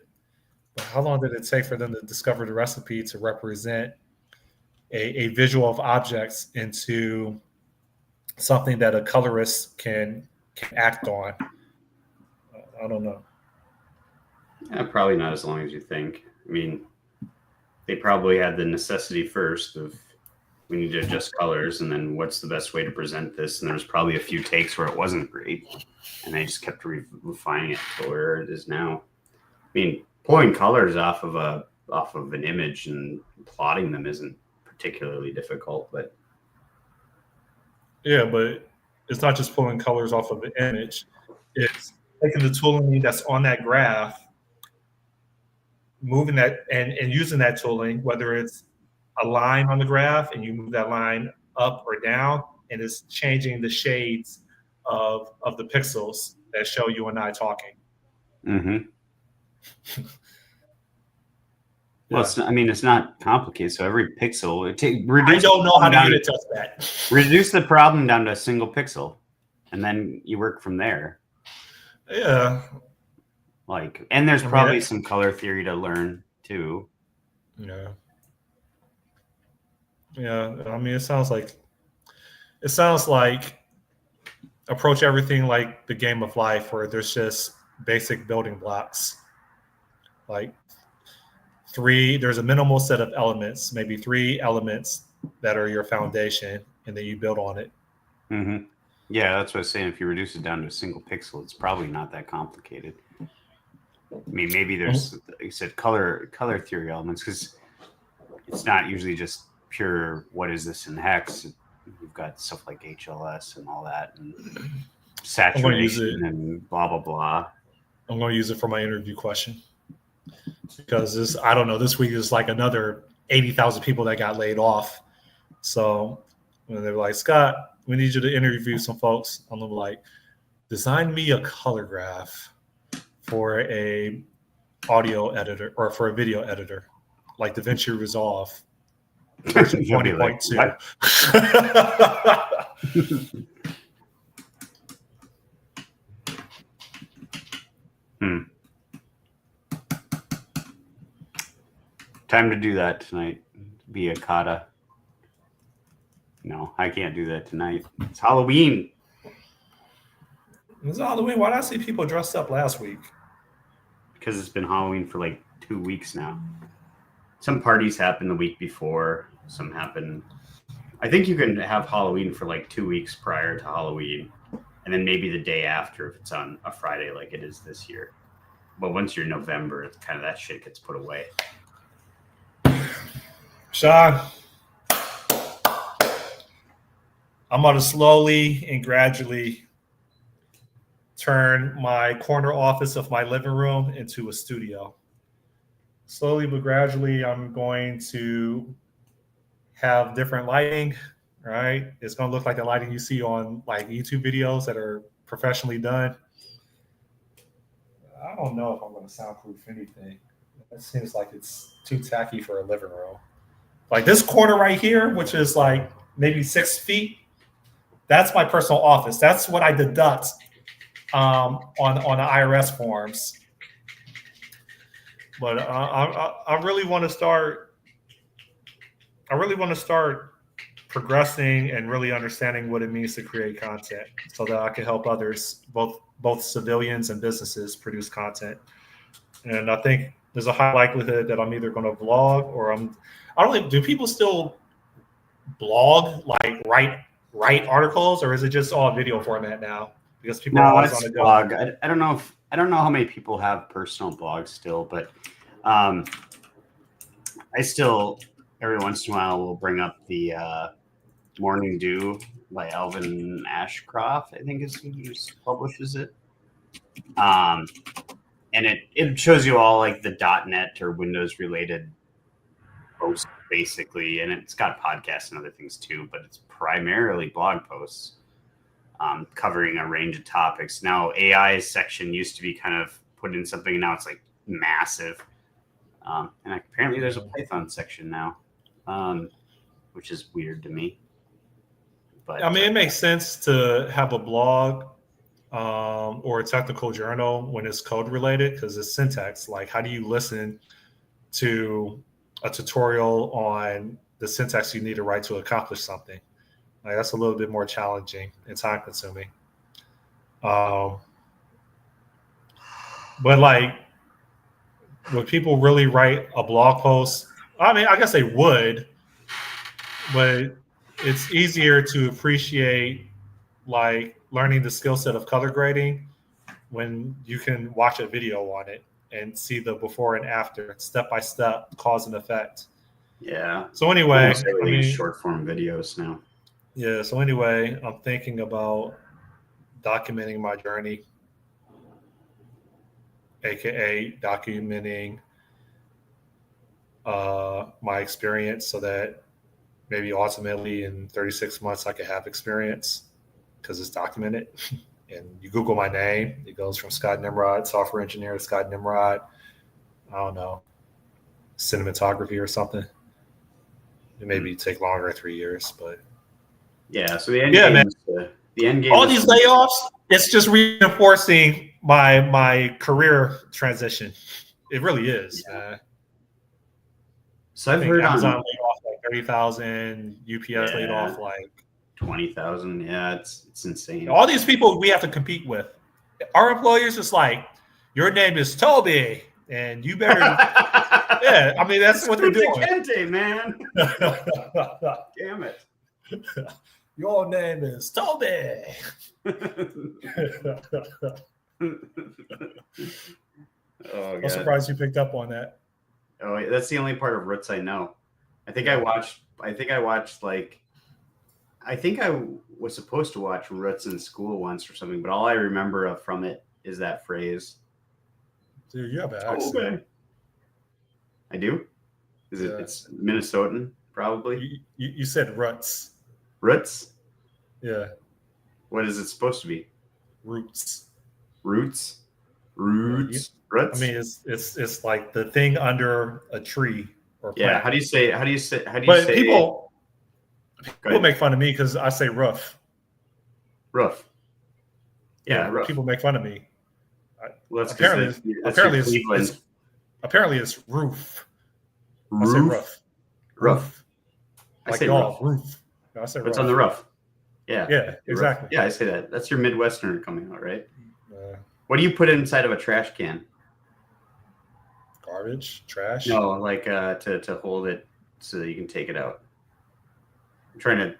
But how long did it take for them to discover the recipe to represent a visual of objects into something that a colorist can act on? I don't know. Yeah, probably not as long as you think. I mean, they probably had the necessity first of we need to adjust colors, and then what's the best way to present this? And there's probably a few takes where it wasn't great, and they just kept refining it to where it is now. I mean, pulling colors off of an image and plotting them isn't particularly difficult, but yeah, but it's not just pulling colors off of an image. It's taking the tooling that's on that graph, moving that and using that tooling, whether it's a line on the graph and you move that line up or down, and it's changing the shades of the pixels that show you and I talking. Mm-hmm. Well, it's not complicated. So every pixel, I don't know how to get it to that. Reduce the problem down to a single pixel, and then you work from there. Yeah. And there's probably some color theory to learn too. Yeah. Yeah. I mean, it sounds like approach everything like the game of life, where there's just basic building blocks. Like there's a minimal set of elements, maybe 3 elements that are your foundation, and then you build on it. Mm-hmm. Yeah, that's what I was saying. If you reduce it down to a single pixel, it's probably not that complicated. I mean, maybe there's, like you said, color theory elements, because it's not usually just pure, what is this in hex? You've got stuff like HLS and all that, and saturation and blah, blah, blah. I'm going to use it for my interview question. Because this week is like another 80,000 people that got laid off. So when they're like, Scott, we need you to interview some folks, I'm like, design me a color graph for a audio editor or for a video editor, like DaVinci Resolve version 20.2. Time to do that tonight. Be a kata. No, I can't do that tonight. It's Halloween. It's Halloween. Why did I see people dressed up last week? Because it's been Halloween for like 2 weeks now. Some parties happened the week before. some happen. I think you can have Halloween for like 2 weeks prior to Halloween, and then maybe the day after if it's on a Friday like it is this year. But once you're November, it's kind of that shit gets put away. Sean, I'm going to slowly and gradually turn my corner office of my living room into a studio. Slowly but gradually, I'm going to have different lighting, right? It's going to look like the lighting you see on like YouTube videos that are professionally done. I don't know if I'm going to soundproof anything. It seems like it's too tacky for a living room. Like this corner right here, which is like maybe 6 feet, that's my personal office. That's what I deduct on the IRS forms. But I really want to start. I really want to start progressing and really understanding what it means to create content, so that I can help others, both civilians and businesses, produce content. And I think there's a high likelihood that I'm either going to vlog or I don't know. Do people still blog, like write articles, or is it just all video format now? Because people are always on the go. Blog. I don't know how many people have personal blogs still, but I still every once in a while will bring up the Morning Dew by Alvin Ashcroft, I think is who publishes it. And it shows you all like the .NET or Windows related posts basically, and it's got podcasts and other things too, but it's primarily blog posts covering a range of topics. Now AI section used to be kind of put in something, and now it's like massive. And apparently there's a Python section now, which is weird to me. But I mean, it makes sense to have a blog or a technical journal when it's code related, because it's syntax. Like, how do you listen to a tutorial on the syntax you need to write to accomplish something? Like, that's a little bit more challenging and time consuming. But like, would people really write a blog post? I mean, I guess they would, but it's easier to appreciate like learning the skill set of color grading when you can watch a video on it and see the before and after, step by step, cause and effect. Yeah. So anyway, short form videos now. Yeah. So anyway, I'm thinking about documenting my journey, aka documenting my experience, so that maybe ultimately in 36 months I could have experience because it's documented. And you Google my name, it goes from Scott Nimrod, software engineer, to Scott Nimrod, I don't know, cinematography or something. It maybe take longer than 3 years, but yeah. So the end game, man. The end game. All these layoffs, it's just reinforcing my career transition. It really is. Yeah. So I've heard Amazon laid off like 30,000, UPS laid off like 20,000. Yeah, it's insane. All these people we have to compete with. Our employers is like, your name is Toby, and you better. Yeah, I mean that's what they're doing. Kente, man. Damn it. Your name is Toby. I'm surprised you picked up on that. Oh, that's the only part of Roots I know. I think I watched like, I think I was supposed to watch Roots in school once or something, but all I remember from it is that phrase. Dude, you have an accent. Okay. I do? Is it? It's Minnesotan, probably? You said Roots. Roots? Yeah. What is it supposed to be? Roots. Roots? Roots? Roots? I mean, it's like the thing under a tree or plant. Yeah. How do you say? But people make fun of me because I say roof. Roof. Yeah, roof. People make fun of me. Well, apparently it's roof. Roof? I say roof. Roof. Like I say roof. No, I say What's on the roof? Yeah. Yeah, exactly. Yeah, I say that. That's your Midwesterner coming out, right? What do you put inside of a trash can? Garbage, trash. No, like to hold it so that you can take it out. I'm trying to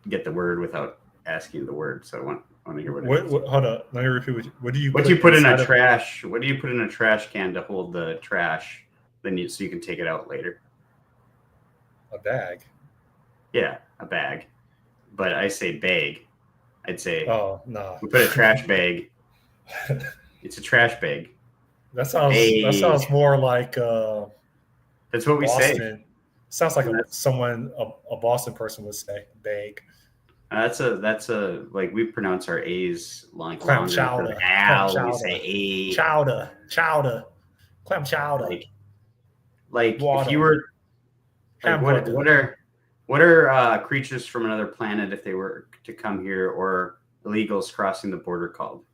get the word without asking the word, so I want to hear what it is. Hold up. Let me repeat. What do you put in a inside trash? What do you put in a trash can to hold the trash? So you can take it out later. a bag? Yeah, a bag. But I say bag. I'd say Oh no. we put a trash bag. It's a trash bag. That sounds more like That's what we Boston. say. Sounds like a Boston person would say bag. That's a like we pronounce our A's like Clam longer. chowder. We say A. Chowder. Clam chowder. Like water. if you were like Hamburger. what are creatures from another planet if they were to come here, or illegals crossing the border called?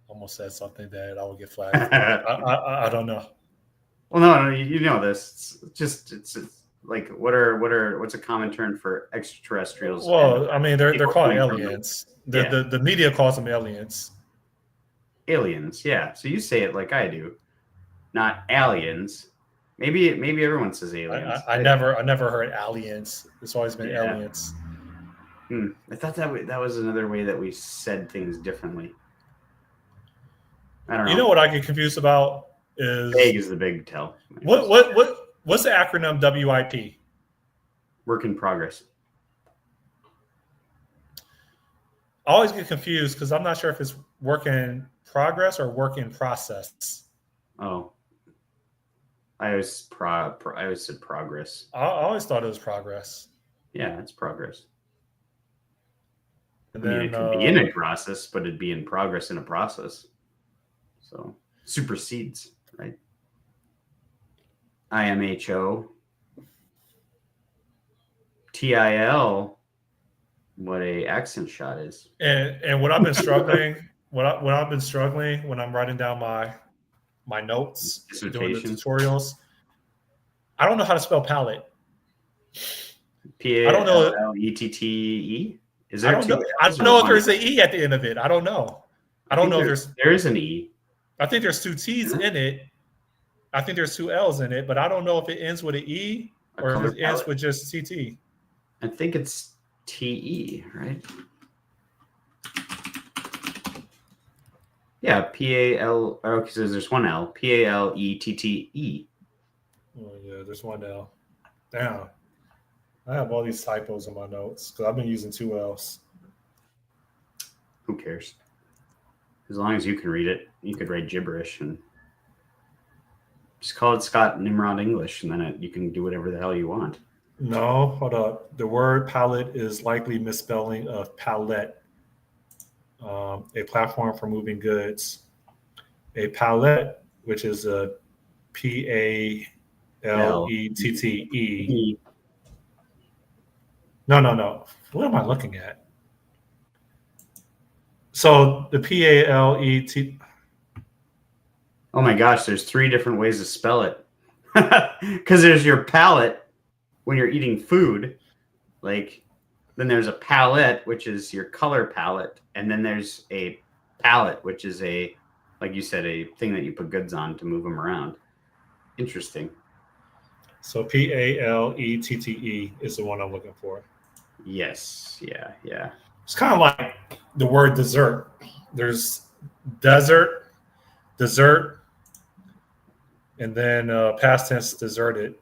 Almost said something that I would get flagged. I don't know. Well, no, you know this. It's like what's a common term for extraterrestrials? Well, I mean, they're called coming from aliens. The media calls them aliens. aliens. Yeah, so you say it like I do, not aliens. Maybe everyone says aliens. I never heard aliens. It's always been Yeah. aliens. I thought that was another way that we said things differently. I don't know. You know what I get confused about is Vague is the big tell. what's the acronym WIP? Work in progress. I always get confused because I'm not sure if it's work in progress or work in process. Oh, I always said progress. I always thought it was progress. Yeah, it's progress. And I mean, then it could be in a process, but it'd be in progress in a process. So supersedes, right? IMHO. TIL. What a accent shot is. and what I've been struggling, what I've been struggling when I'm writing down my notes, doing the tutorials. I don't know how to spell palette. PALLETTE. Is there? I don't know. I don't know if there's an E at the end of it. I don't know. I don't know if there is an E. I think there's two T's in it. I think there's two L's in it, but I don't know if it ends with an E or if it ends with just TT. I think it's TE, right? Yeah, PAL. Oh, because there's one L. PALETTE. Oh yeah, there's one L. Damn, I have all these typos in my notes because I've been using two L's. Who cares? As long as you can read it, you could write gibberish and just call it Scott Nimrod English, and then you can do whatever the hell you want. No, hold up. The word palette is likely misspelling of palette, a platform for moving goods. A palette, which is a PALETTE. No. What am I looking at? So the PALET. Oh my gosh, there's 3 different ways to spell it. Because there's your palate when you're eating food, like then there's a palette, which is your color palette, and then there's a palette, which is a, like you said, a thing that you put goods on to move them around. Interesting. So PALETTE is the one I'm looking for. Yes. Yeah. It's kind of like the word dessert. There's dessert, and then past tense deserted.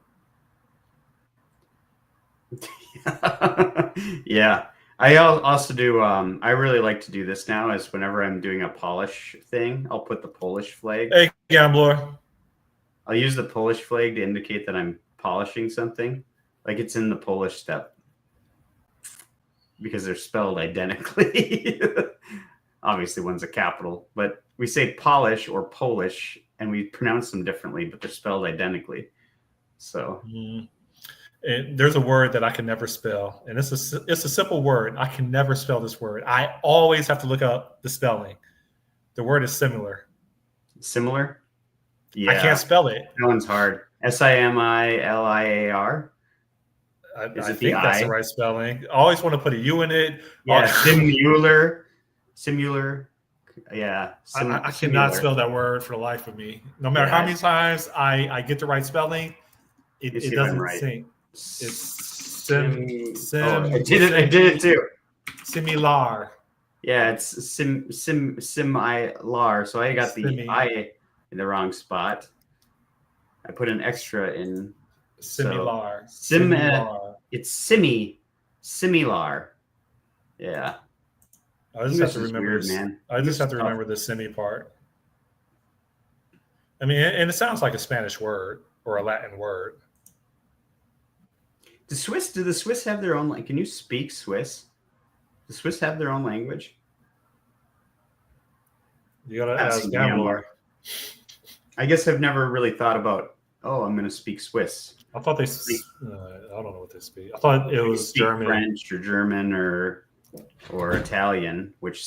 Yeah. I also do. I really like to do this now. Is whenever I'm doing a polish thing, I'll put the Polish flag. Hey, gambler. I'll use the Polish flag to indicate that I'm polishing something, like it's in the Polish step, because they're spelled identically. Obviously, one's a capital, but we say polish or Polish, and we pronounce them differently, but they're spelled identically. So. And there's a word that I can never spell, and it's a simple word. I can never spell this word. I always have to look up the spelling. The word is similar. Similar? Yeah. I can't spell it. That one's hard. SIMILIAR? I think that's the right spelling. I always want to put a U in it. Yeah, simular. Yeah. I cannot spell that word for the life of me. No matter how many times I get the right spelling, It see if I'm doesn't right. sync. It's I did it too. Similar. Yeah, it's similar. So I got the I in the wrong spot. I put an extra in. Similar. So, it's similar. Yeah. I just have to remember weird, this. man. I just have to remember the semi part. I mean, and it sounds like a Spanish word or a Latin word. Do the Swiss have their own? Can you speak Swiss? Do Swiss have their own language? You gotta ask Gambler. I guess I've never really thought about. Oh, I'm going to speak Swiss. I thought they. I don't know what they speak. I thought it was German, French, or German, or Italian, which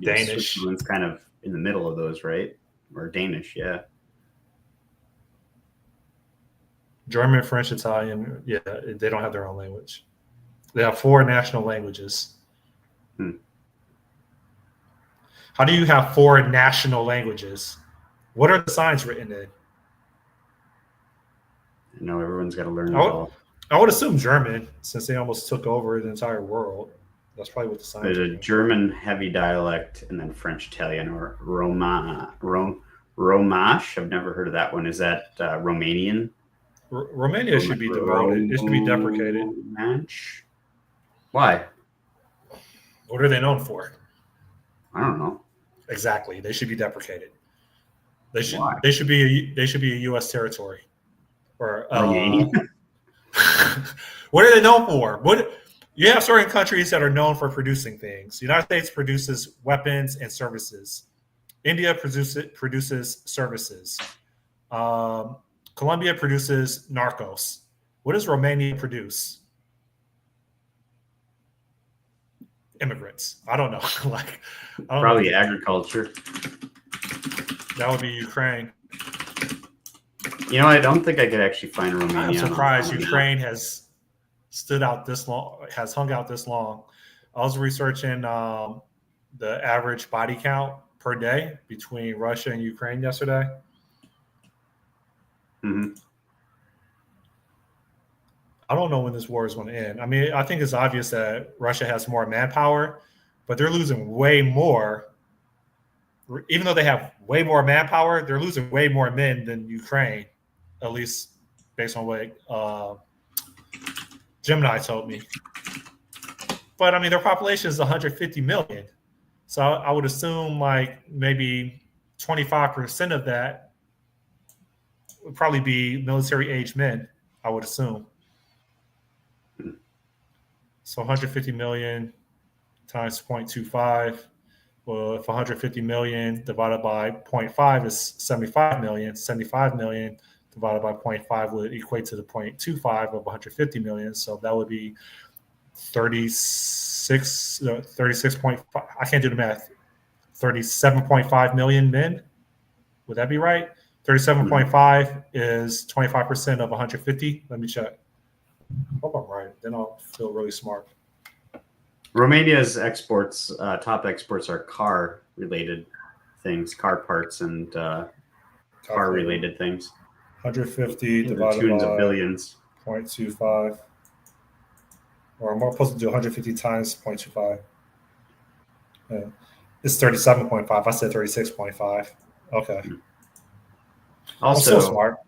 Danish. Switzerland's kind of in the middle of those, right? Or Danish, yeah. German, French, Italian. Yeah, they don't have their own language. They have 4 national languages. How do you have 4 national languages? What are the signs written in? No, everyone's got to learn it all. I would assume German, since they almost took over the entire world. That's probably what the signs. There's a German heavy dialect, and then French, Italian, or Romash. I've never heard of that one. Is that Romanian? Romania should be demoted. It should be deprecated. Romash? Why? What are they known for? I don't know. Exactly. They should be deprecated. They should. Why? They should be a U.S. territory. Or Romania. What are they known for? What you have certain countries that are known for producing things. The United States produces weapons and services. India produces services. Colombia produces narcos. What does Romania produce? Immigrants. I don't know. Probably agriculture. That would be Ukraine. I don't think I could actually find Romania. I'm surprised Ukraine has stood out this long, has hung out this long. I was researching the average body count per day between Russia and Ukraine yesterday. Mm-hmm. I don't know when this war is going to end. I mean, I think it's obvious that Russia has more manpower, but they're losing way more. Even though they have way more manpower, they're losing way more men than Ukraine, at least based on what Gemini told me. But, I mean, their population is 150 million. So I would assume maybe 25% of that would probably be military-age men, I would assume. So 150 million times 0.25. Well, if 150 million divided by 0.5 is 75 million, 75 million divided by 0.5 would equate to the 0.25 of 150 million. So that would be 36.5. I can't do the math. 37.5 million men. Would that be right? 37.5 is 25% of 150. Let me check. I hope I'm right. Then I'll feel really smart. Romania's exports, top exports, are car-related things, car parts, and car-related things. 150 divided tunes by of billions. 0.25. Or I'm supposed to do 150 times 0.25. Yeah. It's 37.5. I said 36.5. Okay. Also, I'm so smart.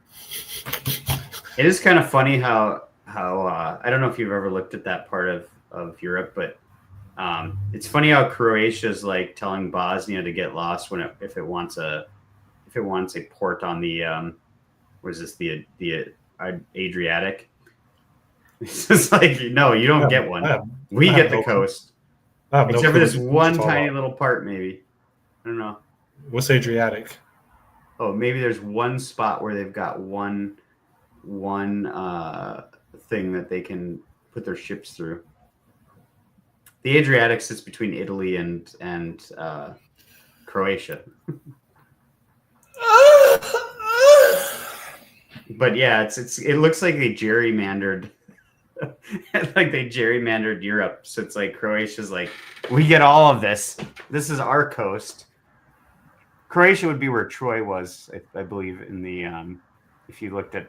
It is kind of funny how I don't know if you've ever looked at that part of Europe, but it's funny how Croatia is telling Bosnia to get lost if it wants a port on the the Adriatic. It's just no, you don't get one. We get the coast, except for this one tiny little part. Maybe I don't know. What's Adriatic? Oh, maybe there's one spot where they've got one thing that they can put their ships through. The Adriatic sits between Italy and Croatia. But yeah, it looks like they gerrymandered, Europe. So it's Croatia's we get all of this. This is our coast. Croatia would be where Troy was, I believe, in the if you looked at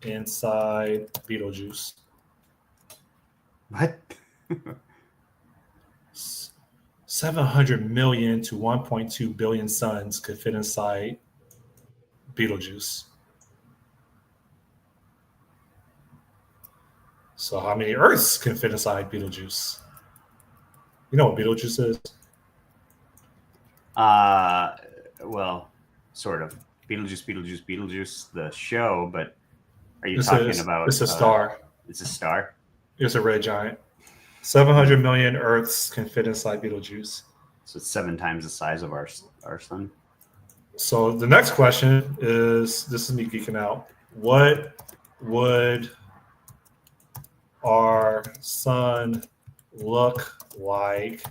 inside Beetlejuice? What? 700 million to 1.2 billion suns could fit inside Beetlejuice. So how many Earths can fit inside Beetlejuice? You know what Beetlejuice is? Well, sort of. Beetlejuice, the show, but are you It's talking about... It's a star. It's a star? It's a red giant. 700 million Earths can fit inside Beetlejuice. So it's 7 times the size of our sun. So the next question is, this is me geeking out. What would our sun look like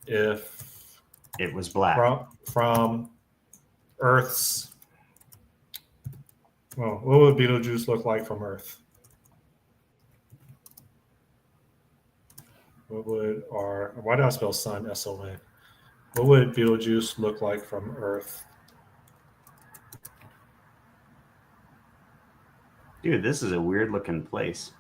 if it was black from Earth's? Well, what would Beetlejuice look like from Earth? Why did I spell sun S-O-N? What would Beetlejuice look like from Earth? Dude, this is a weird looking place.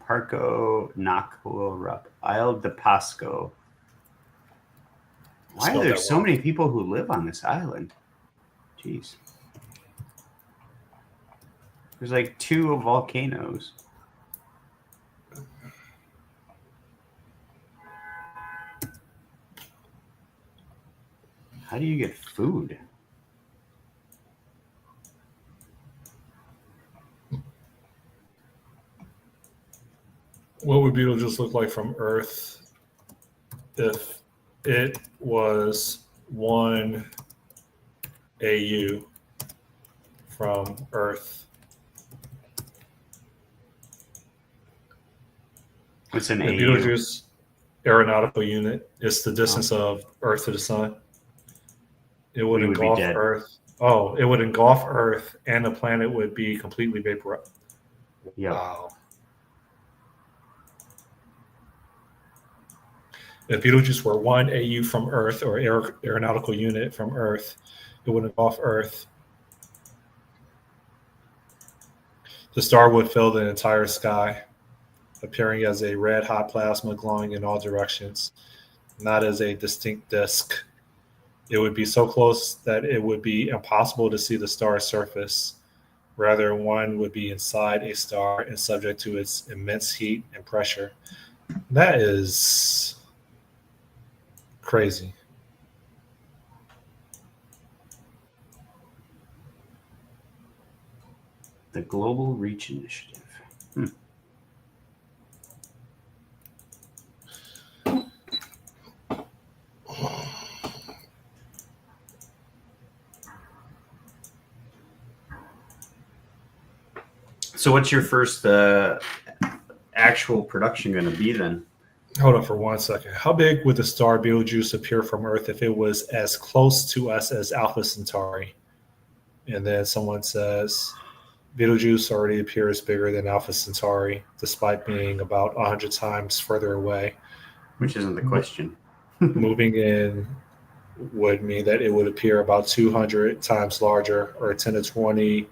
Parco Nakurup, Isle de Pasco. Why are there so many people who live on this island? Jeez. There's like 2 volcanoes. How do you get food? What would Beetlejuice look like from Earth if it was 1 AU from Earth? What's an The AU? Beetlejuice aeronautical unit is the distance of Earth to the sun. It would engulf Earth. Oh, it would engulf Earth, and the planet would be completely vaporized. Yep. Wow. If Beetlejuice were 1 AU from Earth, or aeronautical unit from Earth, it would engulf Earth. The star would fill the entire sky, appearing as a red-hot plasma glowing in all directions, not as a distinct disk. It would be so close that it would be impossible to see the star's surface. Rather, one would be inside a star and subject to its immense heat and pressure. That is crazy. The Global Reach Initiative. So what's your first actual production going to be then? Hold on for 1 second. How big would the star Betelgeuse appear from Earth if it was as close to us as Alpha Centauri? And then someone says, Betelgeuse already appears bigger than Alpha Centauri, despite being about 100 times further away. Which isn't the question. Moving in would mean that it would appear about 200 times larger, or 10 to 20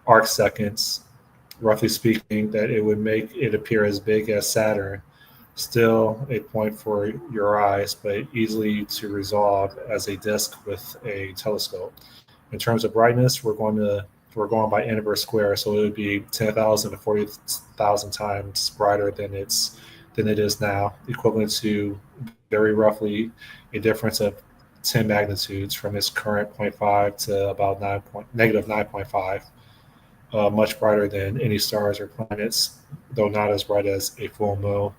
arc seconds. Roughly speaking, that it would make it appear as big as Saturn. Still a point for your eyes, but easily to resolve as a disk with a telescope. In terms of brightness, we're going by inverse square, so it would be 10,000 to 40,000 times brighter than it is now, equivalent to very roughly a difference of 10 magnitudes from its current 0.5 to about negative 9.5. Much brighter than any stars or planets, though not as bright as a full moon.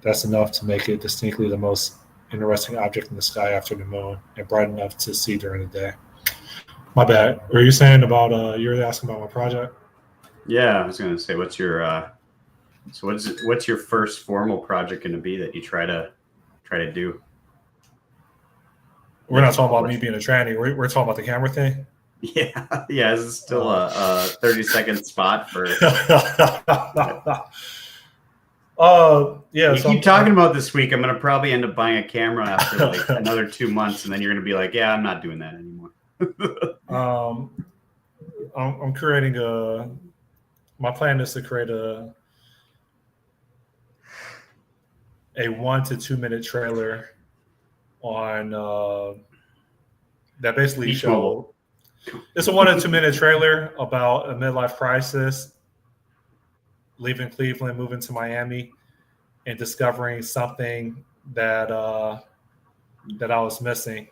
That's enough to make it distinctly the most interesting object in the sky after the moon, and bright enough to see during the day. My bad. Were you saying about, you were asking about my project? Yeah, I was going to say, what's your first formal project going to be that you try to do? We're not talking about me being a tranny. We're talking about the camera thing. Yeah. Is it still a 30-second spot for? Yeah. You So keep talking about this week. I'm gonna probably end up buying a camera after like another 2 months, and then you're gonna be like, "Yeah, I'm not doing that anymore." I'm creating a. My plan is to create a 1 to 2 minute trailer on that basically Beach Mobile. It's a 1 to 2 minute trailer about a midlife crisis, leaving Cleveland, moving to Miami, and discovering something that that I was missing,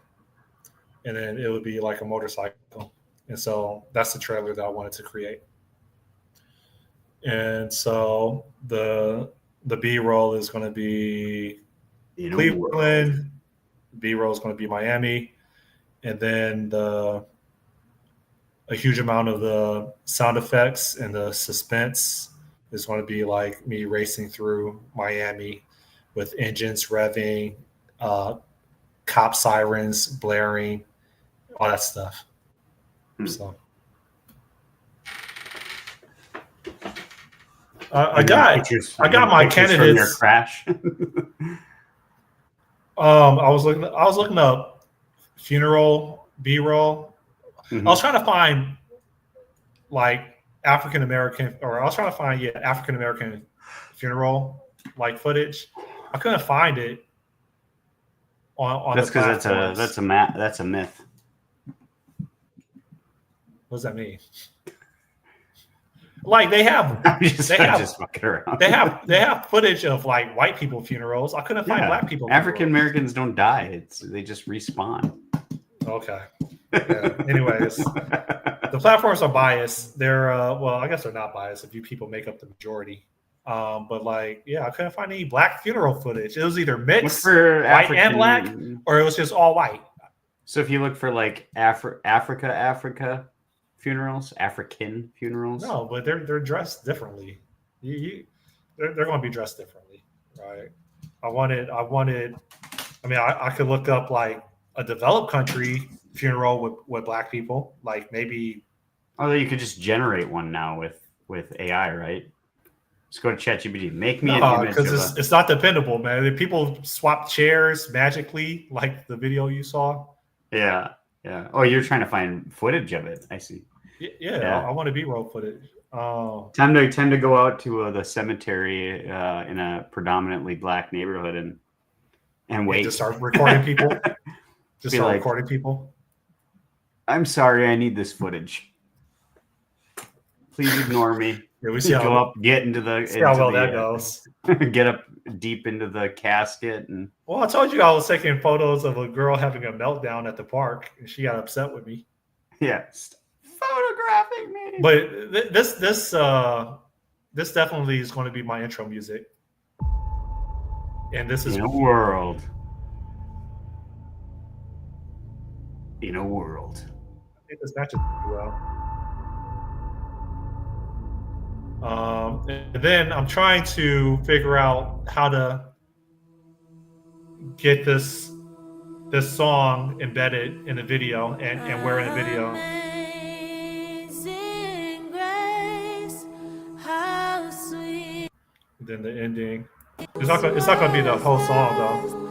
and then it would be like a motorcycle, and so that's the trailer that I wanted to create. And so the B-roll is going to be Cleveland, B-roll is going to be Miami, and then a huge amount of the sound effects and the suspense is going to be like me racing through Miami with engines revving, cop sirens blaring, all that stuff. So I got my candidates from your crash. I was looking up funeral B-roll. Mm-hmm. I was trying to find like African American funeral like footage. I couldn't find it on That's because that's a myth. What does that mean? Like they have fucking around. They have footage of like white people funerals. I couldn't find black people. African Americans don't die. They just respawn. Okay. Yeah. Anyways, the platforms are biased. They're well, I guess they're not biased if you people make up the majority. But like, yeah, I couldn't find any black funeral footage. It was either mixed white and black, or it was just all white. So if you look for like Africa funerals, African funerals. No, but they're dressed differently. They're going to be dressed differently, right? I mean, I could look up like a developed country funeral with black people, like maybe. Although you could just generate one now with AI, right? Just go to ChatGPT. Make me an image because it's not dependable, man. If people swap chairs magically, like the video you saw. Yeah. Oh, you're trying to find footage of it. I see. Yeah. I want to B-roll footage. Time to go out to the cemetery in a predominantly black neighborhood and wait. Just start recording people. Recording people. I'm sorry, I need this footage. Please ignore me. Yeah, we see how well that goes. Get up deep into the casket and. Well, I told you I was taking photos of a girl having a meltdown at the park, and she got upset with me. Yes, photographing me. But this definitely is going to be my intro music, and this is In a world. I think this matches pretty well. And then I'm trying to figure out how to get this song embedded in the video and where in the video. Then the ending. It's not going to be the whole song though.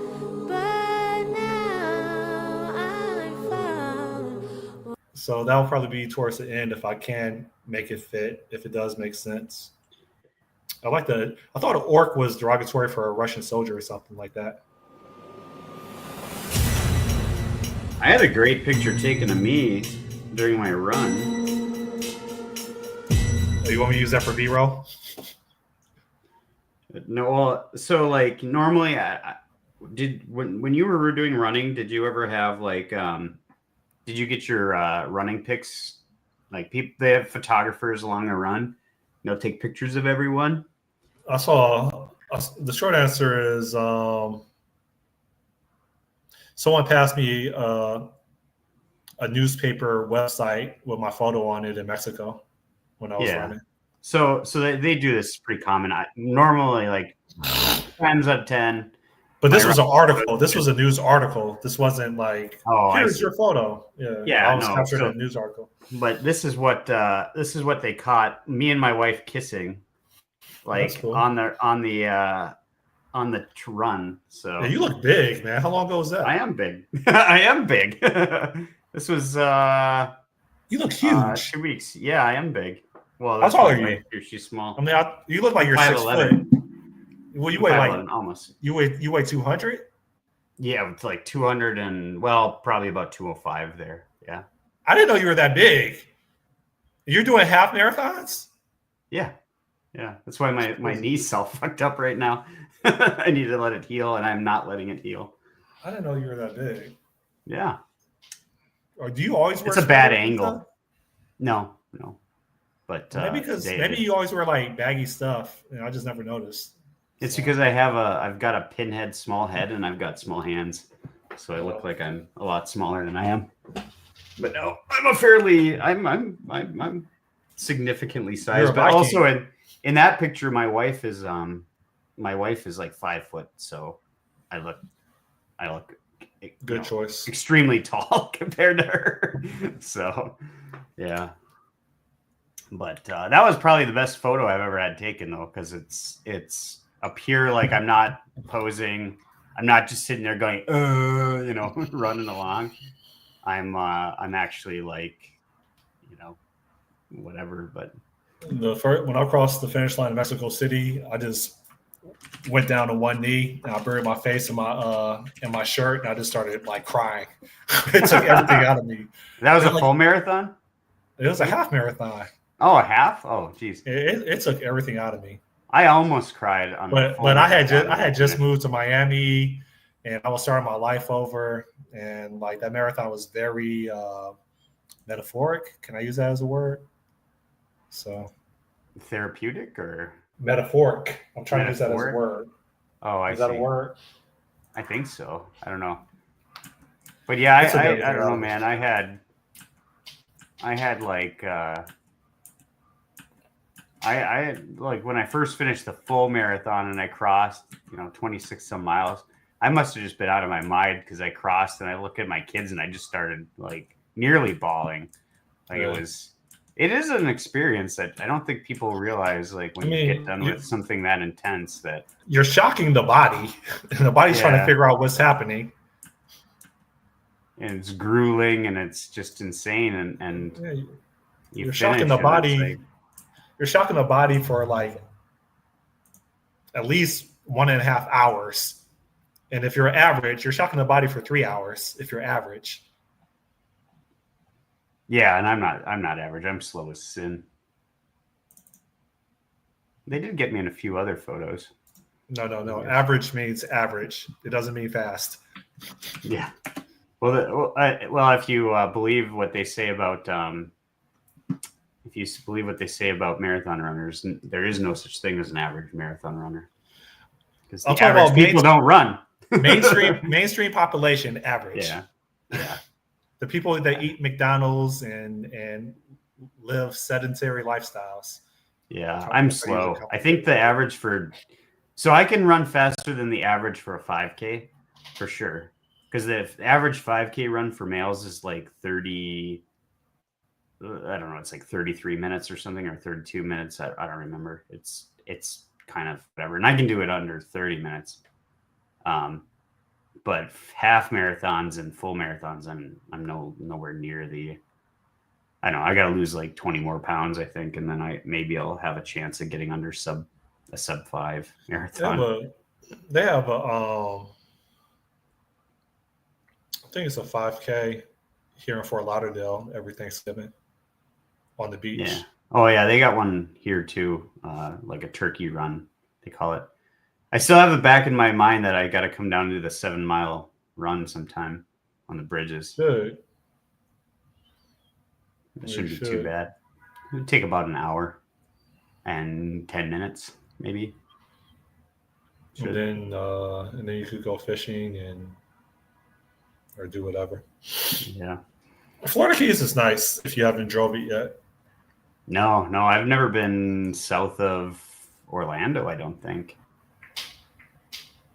So that'll probably be towards the end if I can make it fit, if it does make sense. I thought an orc was derogatory for a Russian soldier or something like that. I had a great picture taken of me during my run. Oh, you want me to use that for B-roll? No, well, so like normally, when you were doing running, did you ever have like, did you get your running pics? Like they have photographers along the run. They'll take pictures of everyone. I saw. The short answer is someone passed me a newspaper website with my photo on it in Mexico when I was running. So they do this pretty common. Normally, like times out of 10. But this was an article. This was a news article. This wasn't like, here's your photo. Yeah. I was captured in a news article. But this is what they caught me and my wife kissing like cool. on the run. So Yeah, you look big, man. How long ago was that? I am big. I am big. This was You look huge. 2 weeks. Yeah, I am big. Well, How that's tall my are you? wife here. She's small. I mean, you look like you're 5'11". 6 foot. Well, you weigh 5'11", like almost. you weigh 200. Yeah, it's like 200 and well, probably about 205 there. Yeah. I didn't know you were that big. You're doing half marathons? Yeah. Yeah. That's why my knee's all fucked up right now. I need to let it heal, and I'm not letting it heal. I didn't know you were that big. Yeah. Or do you always wear? It's a bad sweaters and angle. stuff? No. But maybe you always wear like baggy stuff, and I just never noticed. It's because I've got a pinhead small head and I've got small hands, so I look like I'm a lot smaller than I am. But no, I'm significantly sized. But also in that picture, my wife is like 5 foot, so I look Good choice. extremely tall compared to her. So yeah. But that was probably the best photo I've ever had taken, though, because it's a pure, like, I'm not posing. I'm not just sitting there going, running along. I'm actually like, whatever. But when I crossed the finish line in Mexico City, I just went down to one knee and I buried my face in my shirt and I just started like crying. It took everything out of me. That was a full marathon? It was a half marathon. Oh, a half? Oh, geez. It took everything out of me. I almost cried on. But I had just moved to Miami, and I was starting my life over, and like that marathon was very metaphoric. Can I use that as a word? So therapeutic or metaphoric? I'm trying to use that as a word. Oh, I see. Is that a word? I think so. I don't know. But yeah, I don't know, man. I had like I like when I first finished the full marathon and I crossed, 26 some miles. I must have just been out of my mind because I crossed and I looked at my kids and I just started like nearly bawling. Like it is an experience that I don't think people realize. Like when you get done with something that intense, that you're shocking the body, and the body's trying to figure out what's happening. And it's grueling and it's just insane. And you're shocking the body. You're shocking the body for like at least 1.5 hours. And if you're average, you're shocking the body for 3 hours if you're average. Yeah, and I'm not average. I'm slow as sin. They did get me in a few other photos. No. Average means average. It doesn't mean fast. Yeah. Well, if you believe what they say about marathon runners, there is no such thing as an average marathon runner. Because the average people don't run. mainstream population average. Yeah. The people that eat McDonald's and live sedentary lifestyles. Yeah, I'm slow. I think the average so I can run faster than the average for a 5K for sure. Because the average 5K run for males is like 30. I don't know. It's like 33 minutes or something, or 32 minutes. I don't remember. It's kind of whatever, and I can do it under 30 minutes. But half marathons and full marathons, I'm nowhere near the. I know I got to lose like 20 more pounds, I think, and then I'll have a chance of getting under a sub 5 marathon. They have a I think it's a 5K here in Fort Lauderdale every Thanksgiving on the beach. Yeah. Oh yeah, they got one here too, like a turkey run, they call it. I still have it back in my mind that I got to come down to the 7-mile run sometime on the bridges. Good. It shouldn't be too bad. It would take about an hour and 10 minutes, maybe. And then you could go fishing or do whatever. Yeah. Florida Keys is nice if you haven't drove it yet. No, I've never been south of Orlando, I don't think.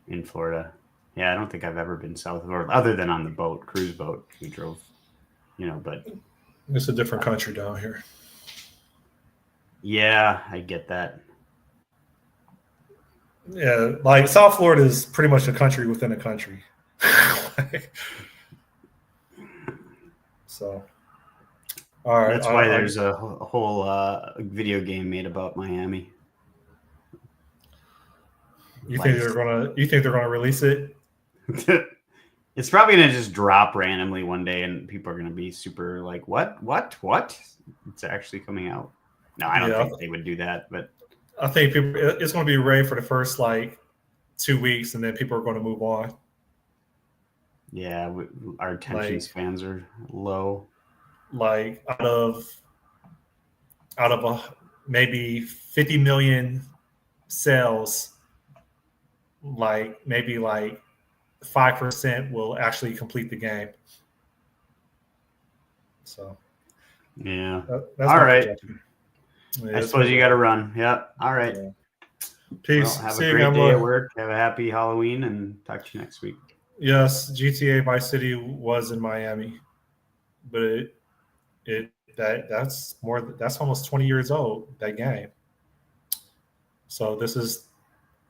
In Florida. Yeah, I don't think I've ever been south of Orlando, other than on the boat, cruise boat. We drove, but it's a different country down here. Yeah, I get that. Yeah, like South Florida is pretty much a country within a country. So, all right. That's why there's a whole video game made about Miami. You think they're gonna release it? It's probably gonna just drop randomly one day, and people are gonna be super like, "What? It's actually coming out." No, I don't think they would do that, but I think it's going to be ready for the first like 2 weeks, and then people are going to move on. Yeah, our attention spans are low. Like out of maybe 50 million sales, like maybe like 5% will actually complete the game. So yeah, that's all right. Yeah, I suppose you got to run. Yep. All right. Yeah. Peace. Well, have a great day at work. Have a happy Halloween, and talk to you next week. Yes, GTA Vice City was in Miami, but that's almost 20 years old, that game. So this is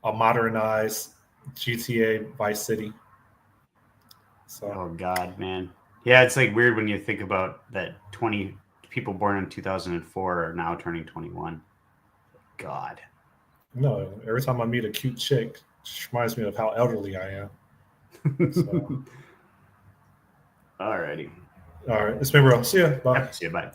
a modernized GTA Vice City. So oh God, man. Yeah, it's like weird when you think about that 20 people born in 2004 are now turning 21. God. No, every time I meet a cute chick, it reminds me of how elderly I am. So. All righty. All right. It's been real. See ya. Bye. Yep, see you. Bye.